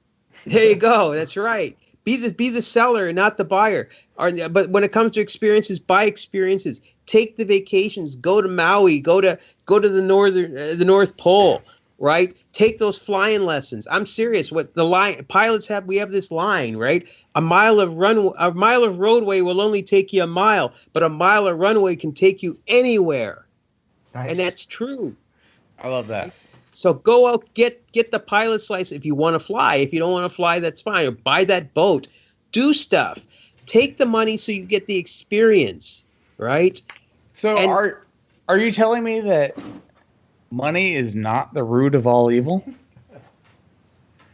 F: There you go. That's right. Be the seller, not the buyer. But when it comes to experiences, buy experiences. Take the vacations. Go to Maui. Go to the North Pole. Right. Take those flying lessons. I'm serious. What the line pilots have, we have this line, right? A mile of roadway will only take you a mile, but a mile of runway can take you anywhere. Nice. And that's true.
E: I love that.
F: So go out, get the pilot's license if you want to fly. If you don't want to fly, that's fine. Or buy that boat. Do stuff. Take the money so you get the experience, right?
E: So are you telling me that money is not the root of all evil?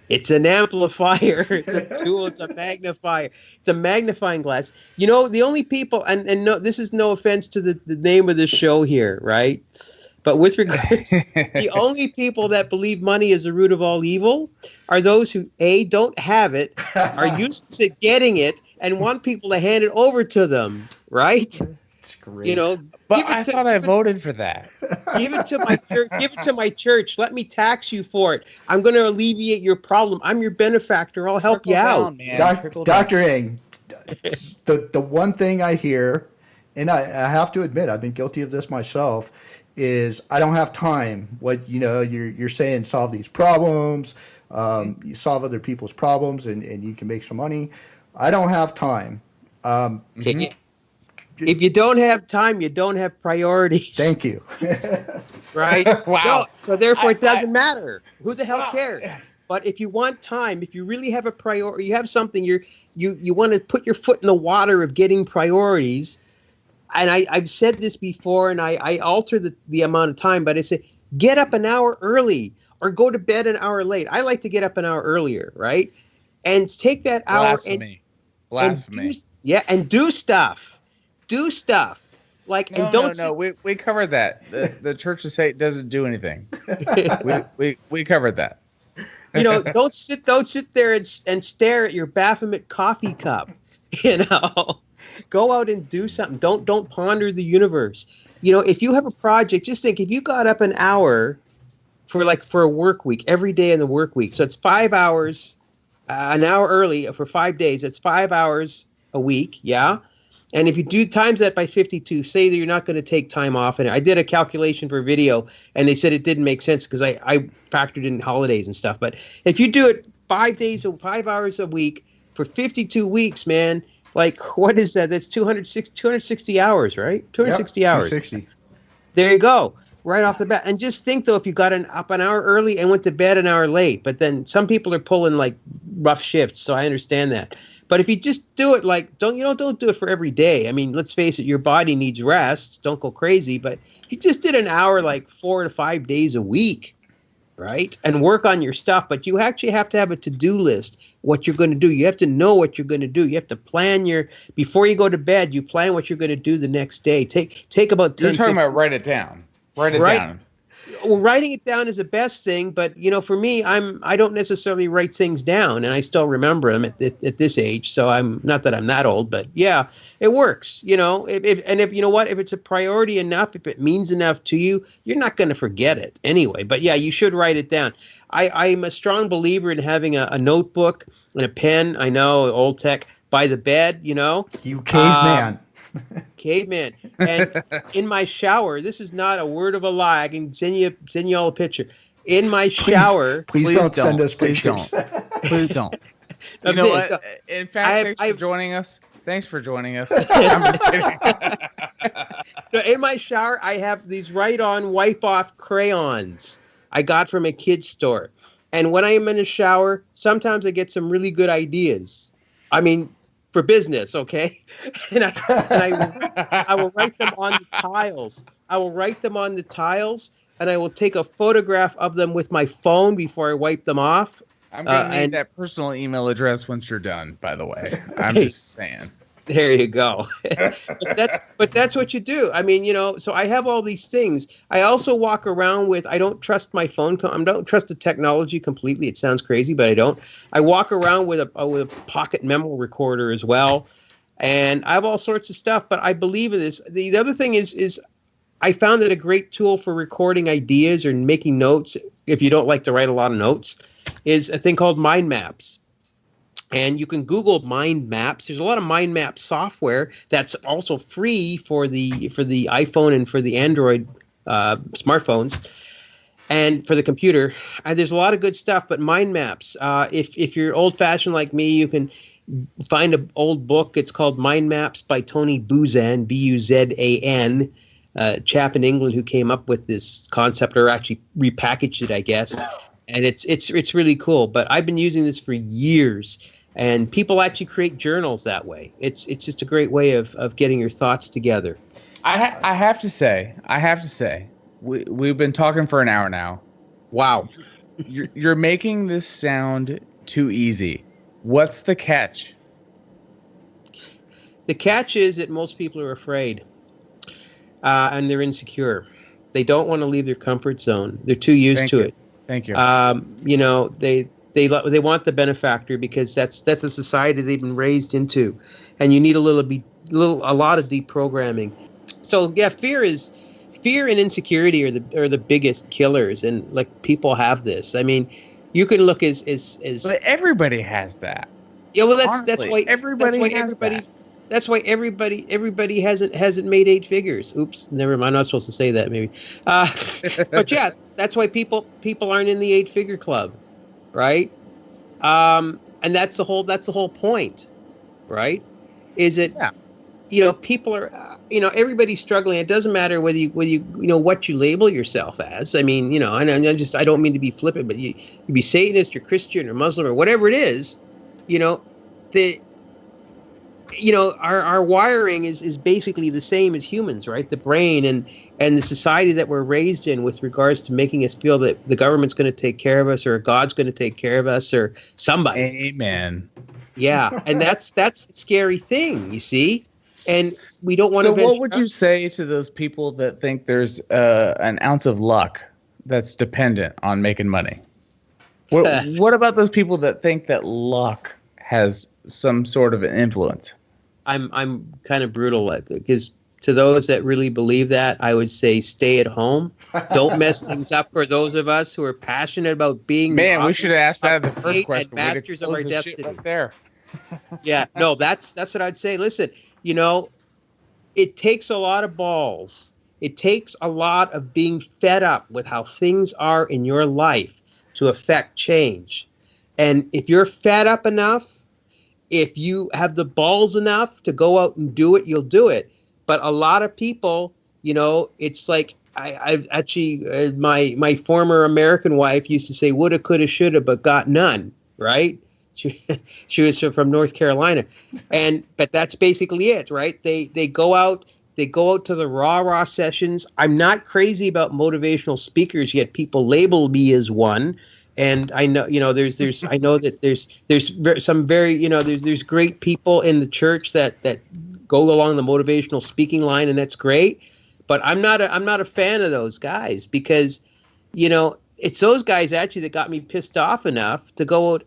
F: It's an amplifier. It's a tool. It's a magnifier. It's a magnifying glass. You know, the only people, and no, this is no offense to the name of the show here, right? But with regards, the only people that believe money is the root of all evil are those who, A, don't have it, are used to getting it, and want people to hand it over to them, right?
D: It's great.
F: You know,
E: But I thought I voted for that.
F: give it to my church. Give it to my church. Let me tax you for it. I'm going to alleviate your problem. I'm your benefactor. I'll help you out.
D: Dr. Ing, the one thing I hear, and I have to admit, I've been guilty of this myself, is I don't have time. What you're saying, solve these problems, you solve other people's problems, and you can make some money. I don't have time.
F: If you don't have time, you don't have priorities.
D: Thank you.
F: Right?
E: Wow.
F: No, so therefore, it doesn't matter. Who the hell cares? But if you want time, if you really have a priority, you have something you want to put your foot in the water of getting priorities. And I've said this before, and I alter the amount of time, but I say get up an hour early or go to bed an hour late. I like to get up an hour earlier, right? And take that hour
E: Blasphemy.
F: and do stuff. Do stuff. Like
E: No,
F: and don't
E: no, we covered that. The Church of Satan doesn't do anything. we covered that.
F: don't sit there and stare at your Baphomet coffee cup. Go out and do something. Don't ponder the universe. If you have a project, just think if you got up an hour for a work week every day in the work week. So it's 5 hours, an hour early for 5 days. It's 5 hours a week. Yeah. And if you do times that by 52, say that you're not going to take time off. And I did a calculation for video, and they said it didn't make sense because I factored in holidays and stuff. But if you do it 5 hours a week for 52 weeks, man, what is that? That's 260 hours, right? 260 hours.
D: 260.
F: There you go. Right off the bat. And just think, though, if you got up an hour early and went to bed an hour late, but then some people are pulling rough shifts, so I understand that. But if you just do it don't do it for every day. I mean, let's face it, your body needs rest. Don't go crazy. But if you just did an hour 4 to 5 days a week, right, and work on your stuff, but you actually have to have a to-do list, what you're going to do. You have to know what you're going to do. You have to plan before you go to bed, you plan what you're going to do the next day. Take about 10
E: You're talking about write it down. Write it down.
F: Well, writing it down is the best thing, but for me, I don't necessarily write things down, and I still remember them at this age. So I'm not that I'm that old, but yeah, it works. If you know what, if it's a priority enough, if it means enough to you, you're not going to forget it anyway. But yeah, you should write it down. I'm a strong believer in having a notebook and a pen. I know, old tech, by the bed.
D: You caveman.
F: Caveman. And in my shower, this is not a word of a lie. I can send you all a picture. In my shower.
D: Please don't send us pictures.
E: Please don't. You know what? In fact, thanks for joining us. Thanks for joining us. I'm just kidding.
F: In my shower, I have these write-on, wipe-off crayons I got from a kid's store. And when I am in a shower, sometimes I get some really good ideas. I mean, for business, okay? And I will write them on the tiles. I will write them on the tiles, and I will take a photograph of them with my phone before I wipe them off.
E: I'm going to need that personal email address once you're done, by the way. I'm just saying.
F: There you go. but that's what you do. I mean, so I have all these things. I also walk around with, I don't trust my phone. I don't trust the technology completely. It sounds crazy, but I don't. I walk around with a pocket memo recorder as well. And I have all sorts of stuff, but I believe in this. The other thing is I found that a great tool for recording ideas or making notes, if you don't like to write a lot of notes, is a thing called mind maps. And you can Google mind maps. There's a lot of mind map software that's also free for the iPhone and for the Android smartphones and for the computer. There's a lot of good stuff, but mind maps. If you're old-fashioned like me, you can find an old book. It's called Mind Maps by Tony Buzan, Buzan. chap in England who came up with this concept, or actually repackaged it, I guess. And it's really cool. But I've been using this for years, and people actually create journals that way. It's just a great way of getting your thoughts together.
E: I have to say, we've been talking for an hour now.
F: Wow.
E: You're making this sound too easy. What's the catch?
F: The catch is that most people are afraid, and they're insecure. They don't want to leave their comfort zone. They're too used to it.
E: Thank you.
F: They want the benefactor because that's a society they've been raised into, and you need a lot of deprogramming. So yeah, fear and insecurity are the biggest killers, and like people have this. I mean, you can look as
E: but everybody has that.
F: Yeah, well, that's
E: Honestly,
F: why
E: everybody has
F: everybody's.
E: that.
F: That's why everybody hasn't made 8 figures. Oops, never mind. I'm not supposed to say that, maybe. But yeah, that's why people aren't in the 8-figure club, right? And that's the whole point, right? Is it? Yeah. People are. Everybody's struggling. It doesn't matter whether you what you label yourself as. I mean, I don't mean to be flippant, but you be Satanist or Christian or Muslim or whatever it is, our wiring is basically the same as humans, right? The brain and the society that we're raised in with regards to making us feel that the government's going to take care of us, or God's going to take care of us, or somebody.
E: Amen.
F: Yeah, and that's the scary thing, you see? And we don't want to.
E: So what would you say to those people that think there's an ounce of luck that's dependent on making money? What about those people that think that luck has some sort of an influence?
F: I'm kind of brutal at it, because to those that really believe that, I would say stay at home. Don't mess things up for those of us who are passionate about being.
E: Man, we should have asked that as the first question.
F: And masters of our destiny.
E: Right there.
F: Yeah, no, that's what I'd say. Listen, it takes a lot of balls. It takes a lot of being fed up with how things are in your life to affect change. And if you're fed up enough, if you have the balls enough to go out and do it, you'll do it. But a lot of people, it's like I've actually my former American wife used to say, woulda, coulda, shoulda, but got none, right? She was from North Carolina, but that's basically it, right? They go out to the rah sessions. I'm not crazy about motivational speakers, yet people label me as one. And I know, I know that there's some very, there's great people in the church that go along the motivational speaking line, and that's great. But I'm not a fan of those guys, because, it's those guys actually that got me pissed off enough to go out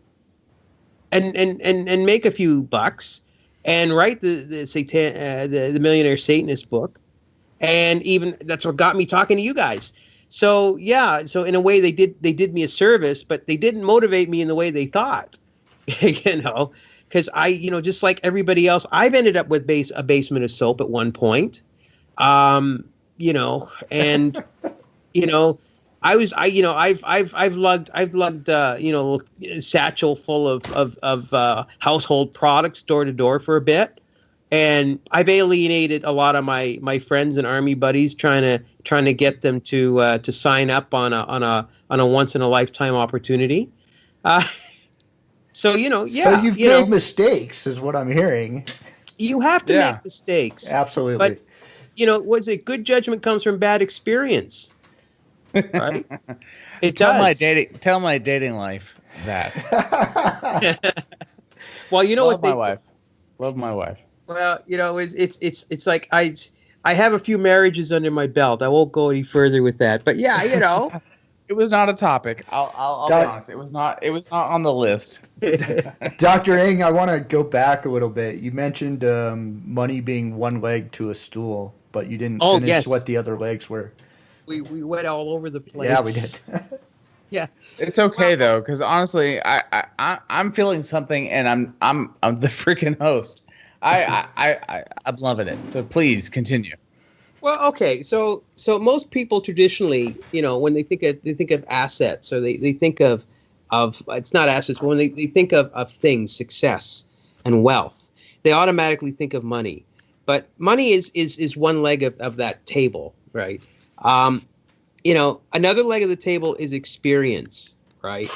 F: and make a few bucks and write the Millionaire Satanist book, and even that's what got me talking to you guys. So yeah, so in a way they did me a service, but they didn't motivate me in the way they thought, because I, just like everybody else, I've ended up with a basement of soap at one point, and I've lugged a satchel full of household products door to door for a bit. And I've alienated a lot of my friends and army buddies, trying to get them to sign up on a once in a lifetime opportunity. So
D: So you've made mistakes, is what I'm hearing.
F: You have to make mistakes.
D: Absolutely.
F: But was it good judgment comes from bad experience, right? It does.
E: Tell my dating life that.
F: Well,
E: Love my wife.
F: Well, it's like I have a few marriages under my belt. I won't go any further with that. But yeah,
E: it was not a topic. I'll be honest. It was not on the list.
D: Dr. Ng, I want to go back a little bit. You mentioned money being one leg to a stool, but you didn't finish what the other legs were.
F: We went all over the place.
D: Yeah, we did.
F: Yeah,
E: it's okay though, because honestly, I'm feeling something, and I'm the freaking host. I'm loving it. So please continue.
F: Well, okay. So most people traditionally, when they think of assets, or they think of it's not assets, but when they think of things, success and wealth, they automatically think of money. But money is one leg of that table, right? Another leg of the table is experience, right?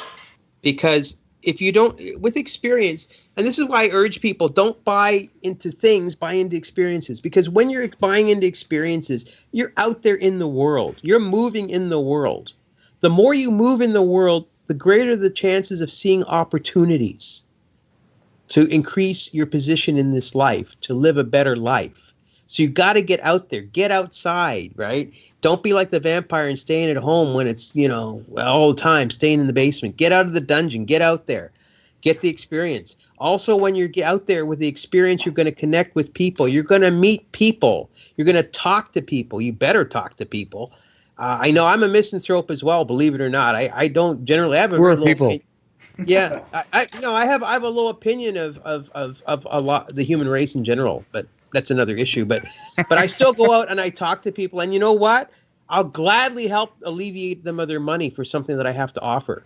F: Because if you don't, with experience, and this is why I urge people, don't buy into things, buy into experiences. Because when you're buying into experiences, you're out there in the world. You're moving in the world. The more you move in the world, the greater the chances of seeing opportunities to increase your position in this life, to live a better life. So you got to get out there, get outside, right? Don't be like the vampire and staying at home when it's, all the time, staying in the basement. Get out of the dungeon, get out there, get the experience. Also, when you're out there with the experience, you're going to connect with people. You're going to meet people. You're going to talk to people. You better talk to people. I know I'm a misanthrope as well, believe it or not. I don't generally have a
E: We're
F: very low
E: people.
F: opinion. Yeah, I have a low opinion of a lot the human race in general, but that's another issue. But I still go out and I talk to people, and you know what? I'll gladly help alleviate them of their money for something that I have to offer,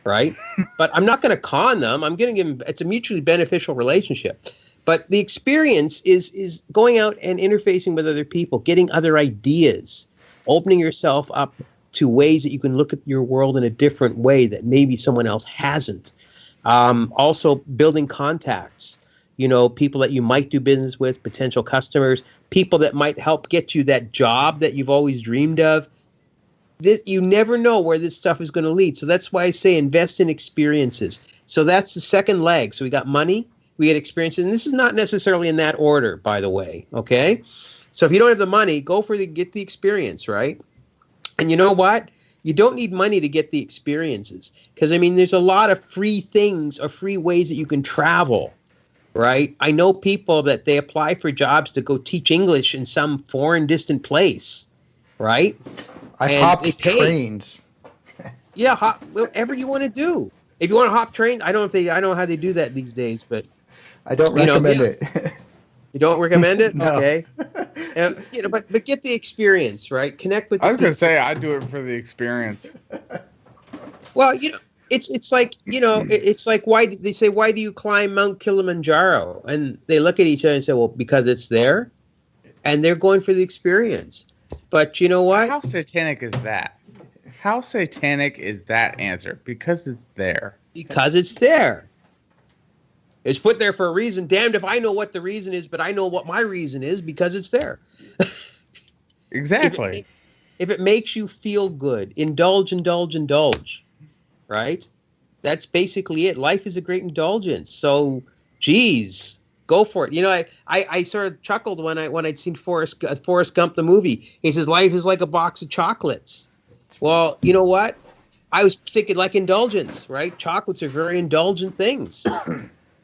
F: right? But I'm not going to con them. I'm going to give them. It's a mutually beneficial relationship. But the experience is going out and interfacing with other people, getting other ideas, opening yourself up to ways that you can look at your world in a different way that maybe someone else hasn't. Also building contacts, people that you might do business with, potential customers, people that might help get you that job that you've always dreamed of. You never know where this stuff is going to lead. So that's why I say invest in experiences. So that's the second leg. So we got money, we get experiences, and this is not necessarily in that order, by the way. Okay. So if you don't have the money, get the experience, right? And you know what? You don't need money to get the experiences because, there's a lot of free things or free ways that you can travel, right? I know people that they apply for jobs to go teach English in some foreign distant place, right?
D: I hopped trains.
F: Yeah, whatever you want to do. If you want to hop train, I don't know how they do that these days, but
D: I don't recommend it.
F: You don't recommend it?
D: No.
F: Okay. But get the experience, right? Connect with the
E: I was going to
F: people.
E: say, I do it for the experience.
F: Well, it's like, it's like why do you climb Mount Kilimanjaro? And they look at each other and say, well, because it's there. And they're going for the experience. But you know what?
E: How satanic is that? How satanic is that answer? Because it's there.
F: Because it's there. It's put there for a reason. Damned if I know what the reason is, but I know what my reason is because it's there.
E: Exactly.
F: If it makes you feel good, indulge, right? That's basically it. Life is a great indulgence. So, geez, go for it. I sort of chuckled when I'd seen Forrest Gump the movie. He says life is like a box of chocolates. Well, you know what? I was thinking like indulgence, right? Chocolates are very indulgent things.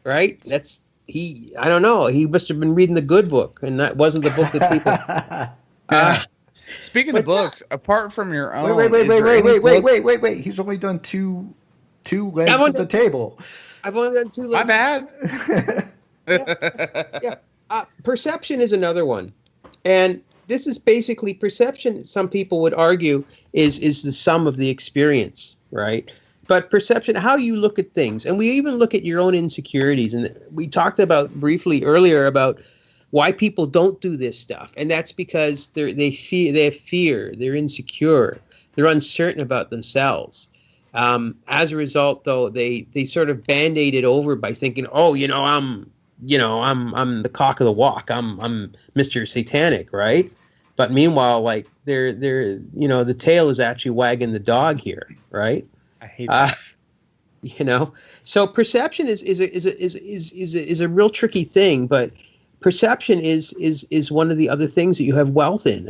F: Right? I don't know. He must have been reading the good book, and that wasn't the book that people.
E: Speaking of books, apart from your own,
D: Wait. He's only done two legs at the table.
F: I've only done 2 legs.
E: My bad.
F: Yeah. Perception is another one, and this is basically perception. Some people would argue is the sum of the experience, right? But perception, how you look at things, and we even look at your own insecurities. And we talked about briefly earlier about why people don't do this stuff, and that's because they have fear, they're insecure, they're uncertain about themselves. As a result, though, they sort of band-aid it over by thinking, oh, I'm the cock of the walk, I'm Mr. Satanic, right? But meanwhile, like they're the tail is actually wagging the dog here, right?
E: I hate that.
F: So perception is a real tricky thing, but perception is one of the other things that you have wealth in.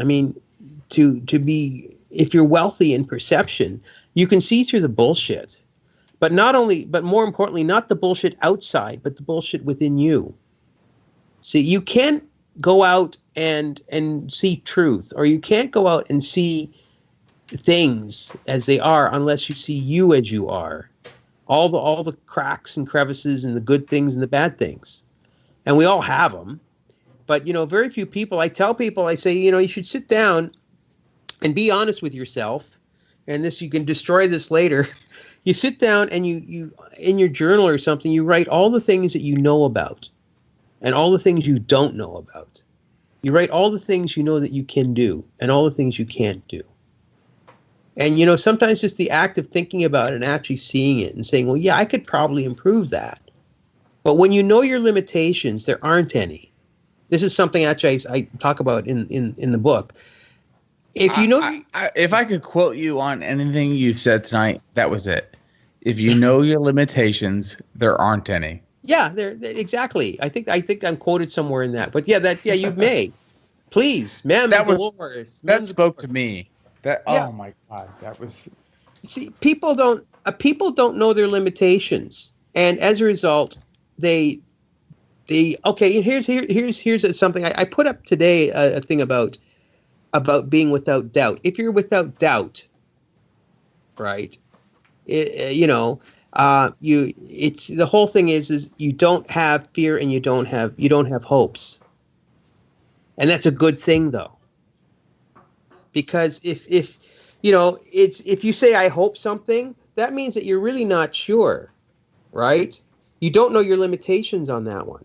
F: If you're wealthy in perception, you can see through the bullshit, but more importantly, not the bullshit outside, but the bullshit within you. See, you can't go out and see truth, or you can't go out and see things as they are unless you see you as you are, all the cracks and crevices and the good things and the bad things, and we all have them. But very few people. I tell people, I say, you should sit down and be honest with yourself, and this, you can destroy this later. You sit down and you in your journal or something, you write all the things that you know about and all the things you don't know about. You write all the things you know that you can do and all the things you can't do. And, you know, sometimes just the act of thinking about it and actually seeing it and saying, well, yeah, I could probably improve that. But when you know your limitations, there aren't any. This is something actually I talk about in the book. If you know,
E: if I could quote you on anything you've said tonight, that was it. If you know your limitations, there aren't any.
F: Yeah, exactly. I think I'm quoted somewhere in that. But yeah, you may. Please,
E: that spoke to me. Oh my God, that was.
F: See, people don't know their limitations, and as a result, okay. Here's something I put up today. A thing about being without doubt. If you're without doubt, right? It's the whole thing is you don't have fear and you don't have hopes, and that's a good thing though. Because if you say I hope something, that means that you're really not sure, right? You don't know your limitations on that one.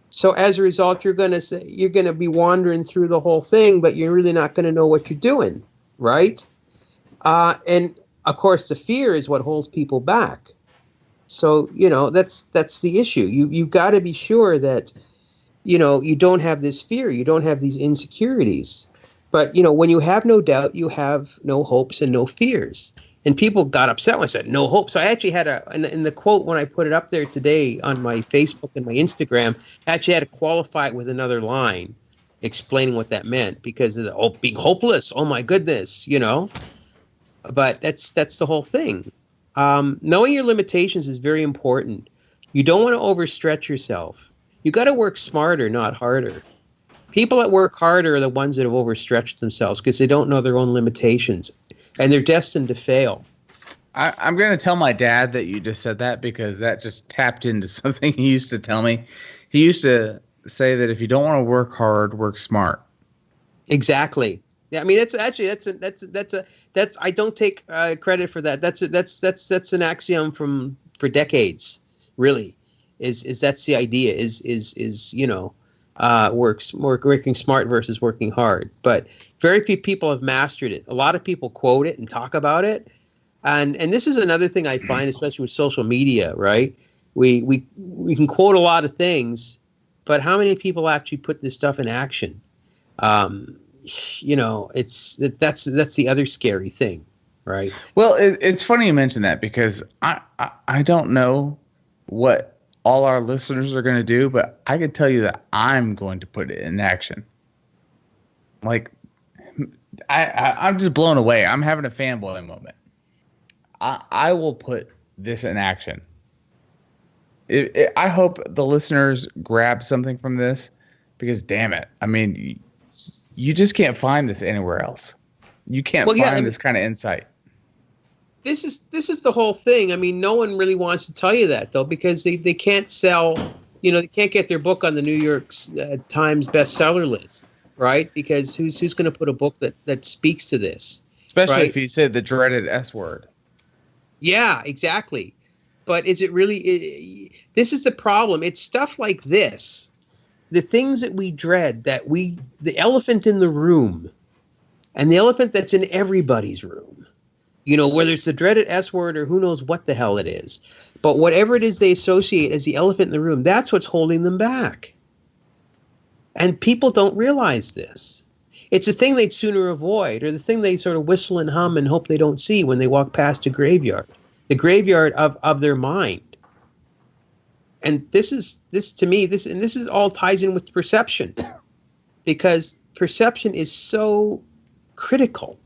F: So as a result, you're going to be wandering through the whole thing, but you're really not going to know what you're doing, right? And of course, the fear is what holds people back. So, that's the issue. You've got to be sure that, you don't have this fear, you don't have these insecurities. But, when you have no doubt, you have no hopes and no fears. And people got upset when I said no hope. So I actually had in the quote when I put it up there today on my Facebook and my Instagram, I actually had to qualify it with another line explaining what that meant because of being hopeless. Oh my goodness, But that's the whole thing. Knowing your limitations is very important. You don't want to overstretch yourself. You got to work smarter, not harder. People that work harder are the ones that have overstretched themselves because they don't know their own limitations. And they're destined to fail.
E: I'm going to tell my dad that you just said that because that just tapped into something he used to tell me. He used to say that if you don't want to work hard, work smart.
F: Exactly. Yeah, I mean that's I don't take credit for that. That's an axiom for decades. Really, is that's the idea? Working smart versus working hard. But very few people have mastered it. A lot of people quote it and talk about it. And this is another thing I find, especially with social media, right? We can quote a lot of things, but how many people actually put this stuff in action? That's the other scary thing, right?
E: Well, it's funny you mention that because I don't know what all our listeners are going to do, but I can tell you that I'm going to put it in action. Like, I'm just blown away. I'm having a fanboy moment. I will put this in action. I hope the listeners grab something from this because, damn it, I mean, you just can't find this anywhere else. You can't find this kind of insight.
F: This is the whole thing. I mean, no one really wants to tell you that though, because they can't sell. They can't get their book on the New York Times bestseller list, right? Because who's going to put a book that speaks to this?
E: Especially
F: right?
E: if you said the dreaded S word.
F: Yeah, exactly. But is it really? This is the problem. It's stuff like this, the things that we dread, the elephant in the room, and the elephant that's in everybody's room. Whether it's the dreaded S word or who knows what the hell it is. But whatever it is they associate as the elephant in the room, that's what's holding them back. And people don't realize this. It's a thing they'd sooner avoid, or the thing they sort of whistle and hum and hope they don't see when they walk past a graveyard. The graveyard of their mind. And this to me, this all ties in with perception. Because perception is so critical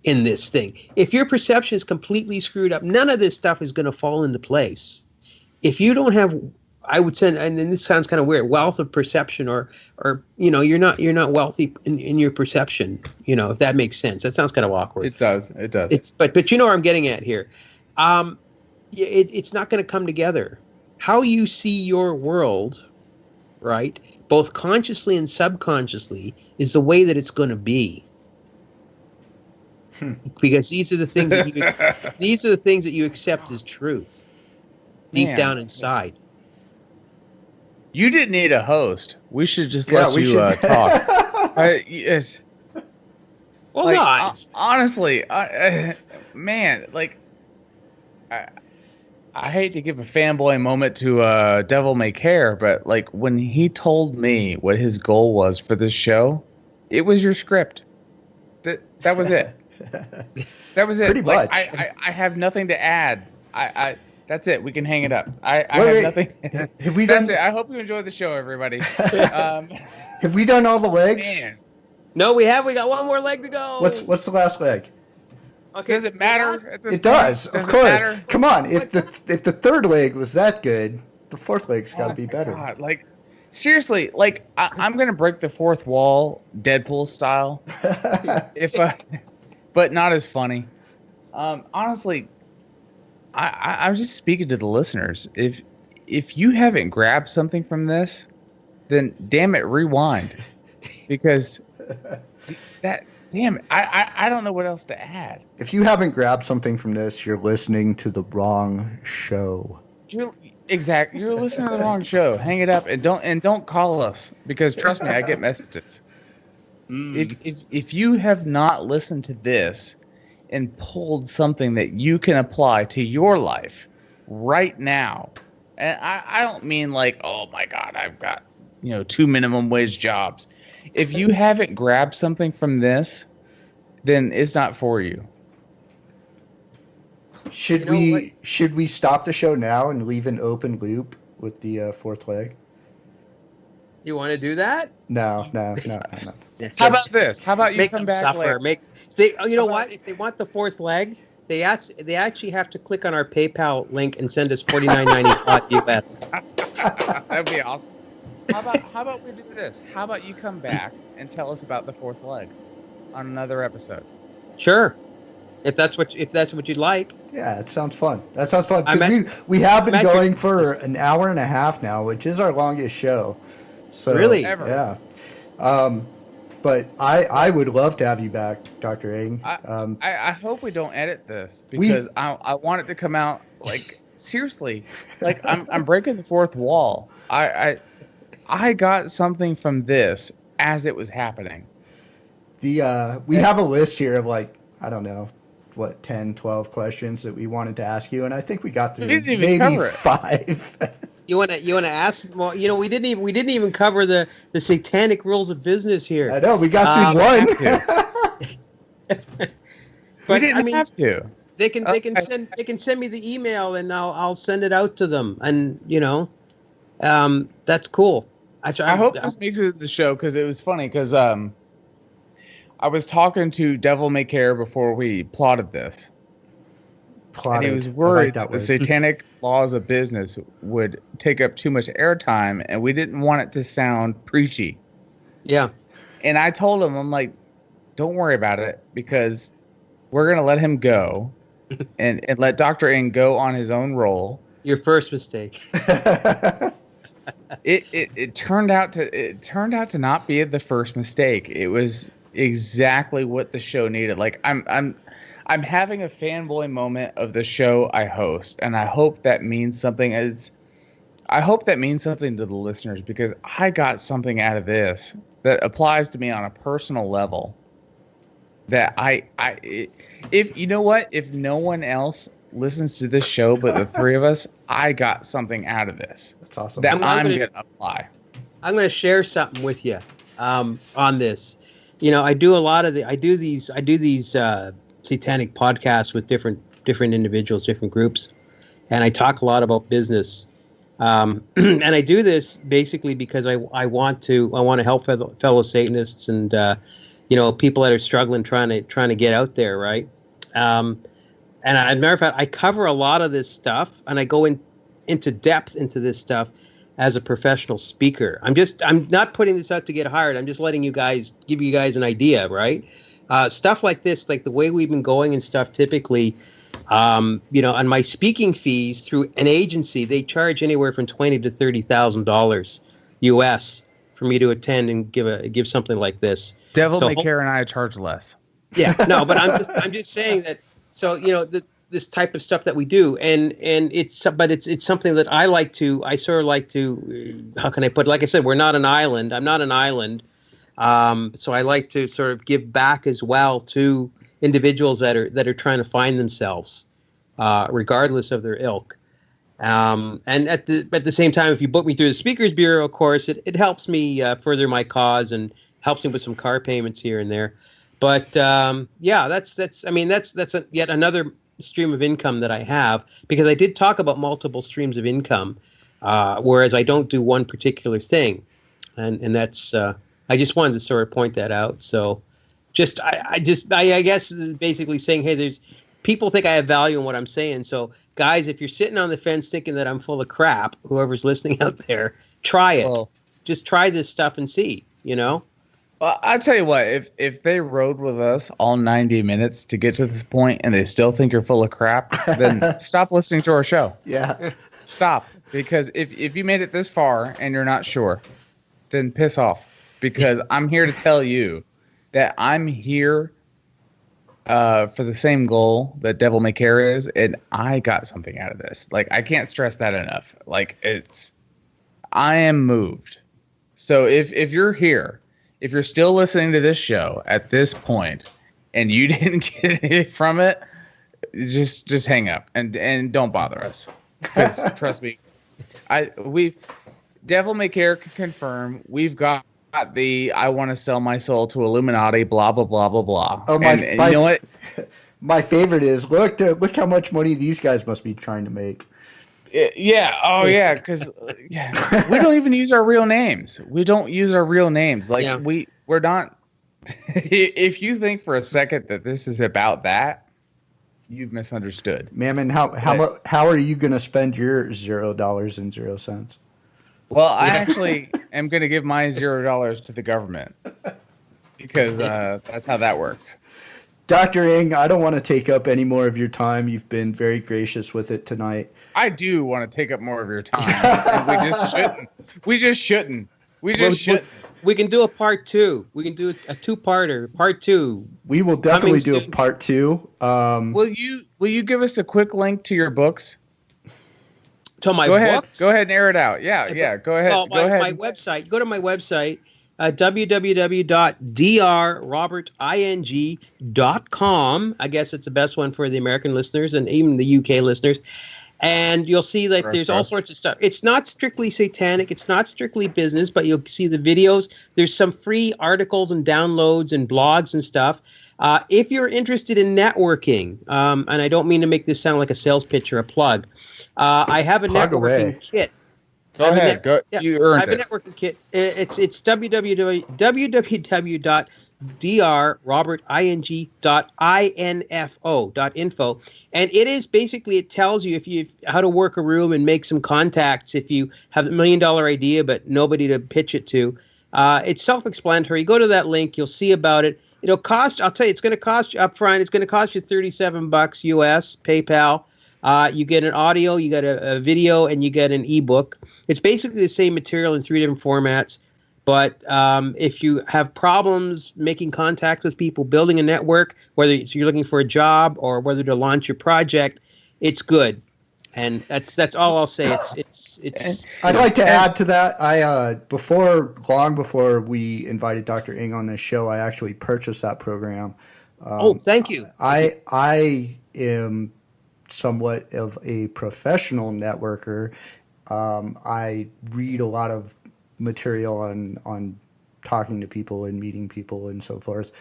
F: in this thing. If your perception is completely screwed up, none of this stuff is going to fall into place. If you don't have, I would say, and then this sounds kind of weird, wealth of perception, or you're not wealthy in your perception, if that makes sense. That sounds kind of awkward.
E: It does.
F: But you know where I'm getting at here. It's not going to come together. How you see your world, right, both consciously and subconsciously, is the way that it's going to be. Because these are the things that you accept as truth deep down inside.
E: You didn't need a host. We should just
D: Yeah,
E: let
D: we
E: you
D: should.
E: talk. Yes.
F: Well,
E: Like,
F: no.
E: honestly, man, like, I hate to give a fanboy moment to Devilmaycare, but like when he told me what his goal was for this show, it was your script. That was it. That was it.
D: Pretty
E: Like,
D: much.
E: I have nothing to add. That's it. We can hang it up. I
D: Wait,
E: have
D: wait.
E: nothing.
D: Have we
E: That's
D: done?
E: it. I hope you enjoyed the show, everybody.
D: Have we done all the legs?
E: Man,
F: No, we have. We got one more leg to go.
D: What's the last leg?
F: Okay.
E: does it matter? at this
D: It does,
E: point?
D: of
E: Does it
D: course.
E: matter?
D: Come on, if the third leg was that good, the fourth leg's got to be
E: my
D: better.
E: God, like, seriously, like I'm gonna break the fourth wall, Deadpool style. But not as funny. Honestly, I'm just speaking to the listeners. If you haven't grabbed something from this, then damn it, rewind, because damn it, I don't know what else to add.
D: If you haven't grabbed something from this, you're listening to the wrong show.
E: You're listening to the wrong show. Hang it up and don't call us, because trust me, I get messages. If you have not listened to this and pulled something that you can apply to your life right now, and I don't mean like, oh my God, I've got 2 minimum wage jobs. If you haven't grabbed something from this, then it's not for you.
D: Should we stop the show now and leave an open loop with the fourth leg?
F: You want to do that?
D: No.
E: How about this? How about you
F: Make
E: come
F: them
E: back
F: suffer.
E: later?
F: You know what? If they want the fourth leg, they actually have to click on our PayPal link and send us $49.95 US.
E: That'd be awesome. How about we do this? How about you come back and tell us about the fourth leg on another episode?
F: Sure. If that's what you'd like.
D: Yeah, it sounds fun. That sounds fun.
F: I'm
D: 'Cause
F: at-
D: we have been
F: I'm at
D: going
F: your-
D: for an hour and a half now, which is our longest show. So
F: Really?
E: Ever.
D: Yeah. But I would love to have you back, Dr. Ing.
E: I hope we don't edit this, because I want it to come out like seriously. Like I'm breaking the fourth wall. I got something from this as it was happening.
D: we have a list here of like, I don't know, 10, 12 questions that we wanted to ask you, and I think we got through
E: didn't even
D: maybe
E: cover it.
D: 5.
F: You wanna ask? Well, we didn't even cover the satanic rules of business here.
D: I know we got through one.
F: But
E: We didn't have to.
F: They can send me the email and I'll send it out to them, and that's cool.
E: I hope this makes it to the show, because it was funny, because I was talking to Devilmaycare before we plotted this. And he was worried that the satanic laws of business would take up too much airtime, and we didn't want it to sound preachy.
F: Yeah.
E: And I told him, I'm like, don't worry about it, because we're going to let him go and let Dr. Ing go on his own role.
F: Your first mistake.
E: It turned out to not be the first mistake. It was exactly what the show needed. Like I'm having a fanboy moment of the show I host, and I hope that means something. I hope that means something to the listeners, because I got something out of this that applies to me on a personal level. That if you know what, if no one else listens to this show but the three of us, I got something out of this.
D: That's awesome.
E: That I'm gonna apply.
F: I'm gonna share something with you on this. I do these satanic podcasts with different individuals, different groups, and I talk a lot about business. And I do this basically because I want to help fellow Satanists and people that are struggling trying to get out there, right? And as a matter of fact, I cover a lot of this stuff, and I go into depth into this stuff as a professional speaker. I'm not putting this out to get hired. I'm just letting give you guys an idea, right? Stuff like this, like the way we've been going and stuff, typically, on my speaking fees through an agency, they charge anywhere from $20,000 to $30,000 US for me to attend and give something like this.
E: Devilmaycare and I charge less.
F: Yeah, no, but I'm just saying that. So this type of stuff that we do, and it's something that I sort of like to, how can I put it? Like I said, we're not an island. I'm not an island. So I like to sort of give back as well to individuals that are trying to find themselves, regardless of their ilk. And at the same time, if you book me through the Speakers Bureau, of course, it helps me further my cause and helps me with some car payments here and there. But yeah, that's yet another stream of income that I have, because I did talk about multiple streams of income, whereas I don't do one particular thing, and that's I just wanted to sort of point that out. So I guess basically saying, hey, there's people think I have value in what I'm saying. So guys, if you're sitting on the fence thinking that I'm full of crap, whoever's listening out there, try it.
E: Well,
F: just try this stuff and see,
E: Well, I'll tell you what, if they rode with us all 90 minutes to get to this point and they still think you're full of crap, then stop listening to our show.
D: Yeah.
E: Stop. Because if you made it this far and you're not sure, then piss off. Because I'm here to tell you that I'm here for the same goal that Devilmaycare is, and I got something out of this. Like, I can't stress that enough. Like, I am moved. So if you're here, if you're still listening to this show at this point and you didn't get anything from it, just hang up and don't bother us. 'Cause trust me, Devilmaycare can confirm we've got the I want to sell my soul to Illuminati, blah blah blah blah blah.
D: Oh,
E: and you know what?
D: My favorite is look how much money these guys must be trying to make.
E: Yeah. Oh, yeah. Because we don't even use our real names. We don't use our real names. Like, we're not. If you think for a second that this is about that, you've misunderstood.
D: Mammon, how are you going to spend your $0.00?
E: Well, I actually am going to give my $0 to the government because that's how that works.
D: Dr. Ng, I don't want to take up any more of your time. You've been very gracious with it tonight.
E: I do want to take up more of your time. And we just shouldn't.
F: We can do a part 2. We can do a two-parter, part 2.
D: We will definitely do a part 2.
E: Will you give us a quick link to your books?
F: To my books?
E: Go ahead and air it out. Yeah. Go ahead.
F: Well, my website. Go to my website. www.drroberting.com. I guess it's the best one for the American listeners and even the UK listeners. And you'll see that there's all sorts of stuff. It's not strictly satanic. It's not strictly business, but you'll see the videos. There's some free articles and downloads and blogs and stuff. If you're interested in networking, and I don't mean to make this sound like a sales pitch or a plug, I have a networking kit.
E: Go ahead. You earned it.
F: I have a networking kit. It's www.drroberting.info. And it is basically, it tells you how to work a room and make some contacts if you have $1 million idea but nobody to pitch it to. It's self-explanatory. You go to that link, you'll see about it. It'll cost, I'll tell you, it's going to cost you up front. It's going to cost you $37 US, PayPal. You get an audio, you get a video, and you get an ebook. It's basically the same material in 3 different formats. But if you have problems making contact with people, building a network, whether you're looking for a job or whether to launch your project, it's good. And that's all I'll say. It's.
D: I'd like to add to that. Long before we invited Dr. Ng on this show, I actually purchased that program.
F: Thank you.
D: I am somewhat of a professional networker. I read a lot of material on talking to people and meeting people and so forth.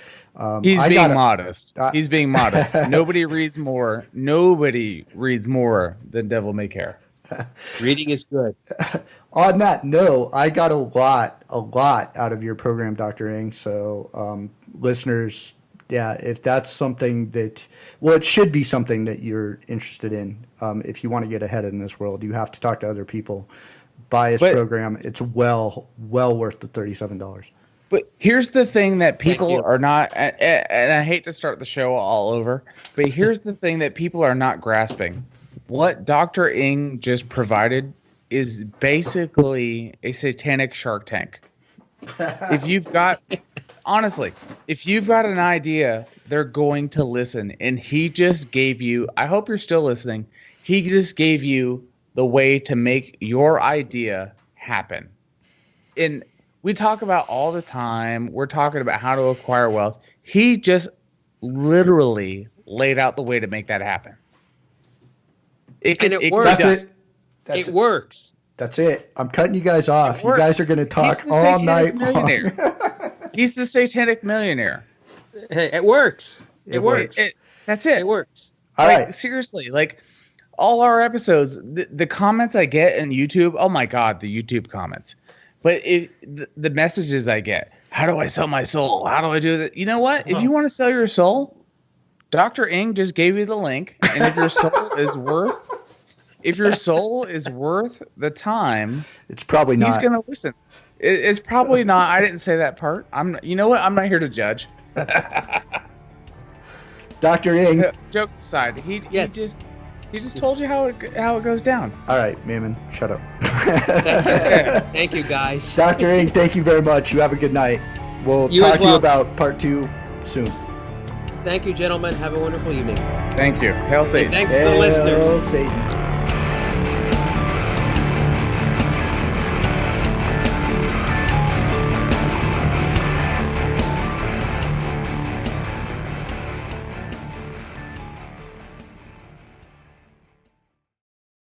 E: He's being modest. He's being modest. Nobody reads more than Devilmaycare.
F: Reading is good.
D: On that note, I got a lot out of your program, Dr. Ng. So listeners, yeah, if that's something it should be something that you're interested in. If you want to get ahead in this world, you have to talk to other people. Buy his program. It's well worth the $37.
E: But here's the thing that people are not, and I hate to start the show all over, but here's the thing that people are not grasping. What Dr. Ng just provided is basically a satanic Shark Tank. If you've got an idea they're going to listen. And he just gave you, I hope you're still listening, he just gave you the way to make your idea happen. And we talk about all the time, we're talking about how to acquire wealth. He just literally laid out the way to make that happen.
F: It works.
D: It
F: works.
D: That's it. I'm cutting you guys off. You guys are going to talk
E: He's the
D: all
E: Satanic
D: night long.
E: He's the Satanic Millionaire.
F: Hey, it works. It works.
E: That's it.
F: It works.
D: All right.
E: Seriously, like all our episodes, the comments I get in YouTube, oh my God, the YouTube comments. But the messages I get, how do I sell my soul? How do I do that? You know what? If you want to sell your soul, Dr. Ing just gave you the link. And if your soul is worth the time,
D: it's probably not.
E: He's going to listen. It's probably not. I didn't say that part. You know what? I'm not here to judge.
D: Dr. Ing.
E: Jokes aside, he just told you how it goes down.
D: All right, Mammon, shut up.
F: Thank you, guys.
D: Dr. Ing, thank you very much. You have a good night. We'll talk to you about part 2 soon.
F: Thank you, gentlemen. Have a wonderful evening.
E: Thank you. Hail Satan.
F: And thanks to the listeners.
D: Hail Satan.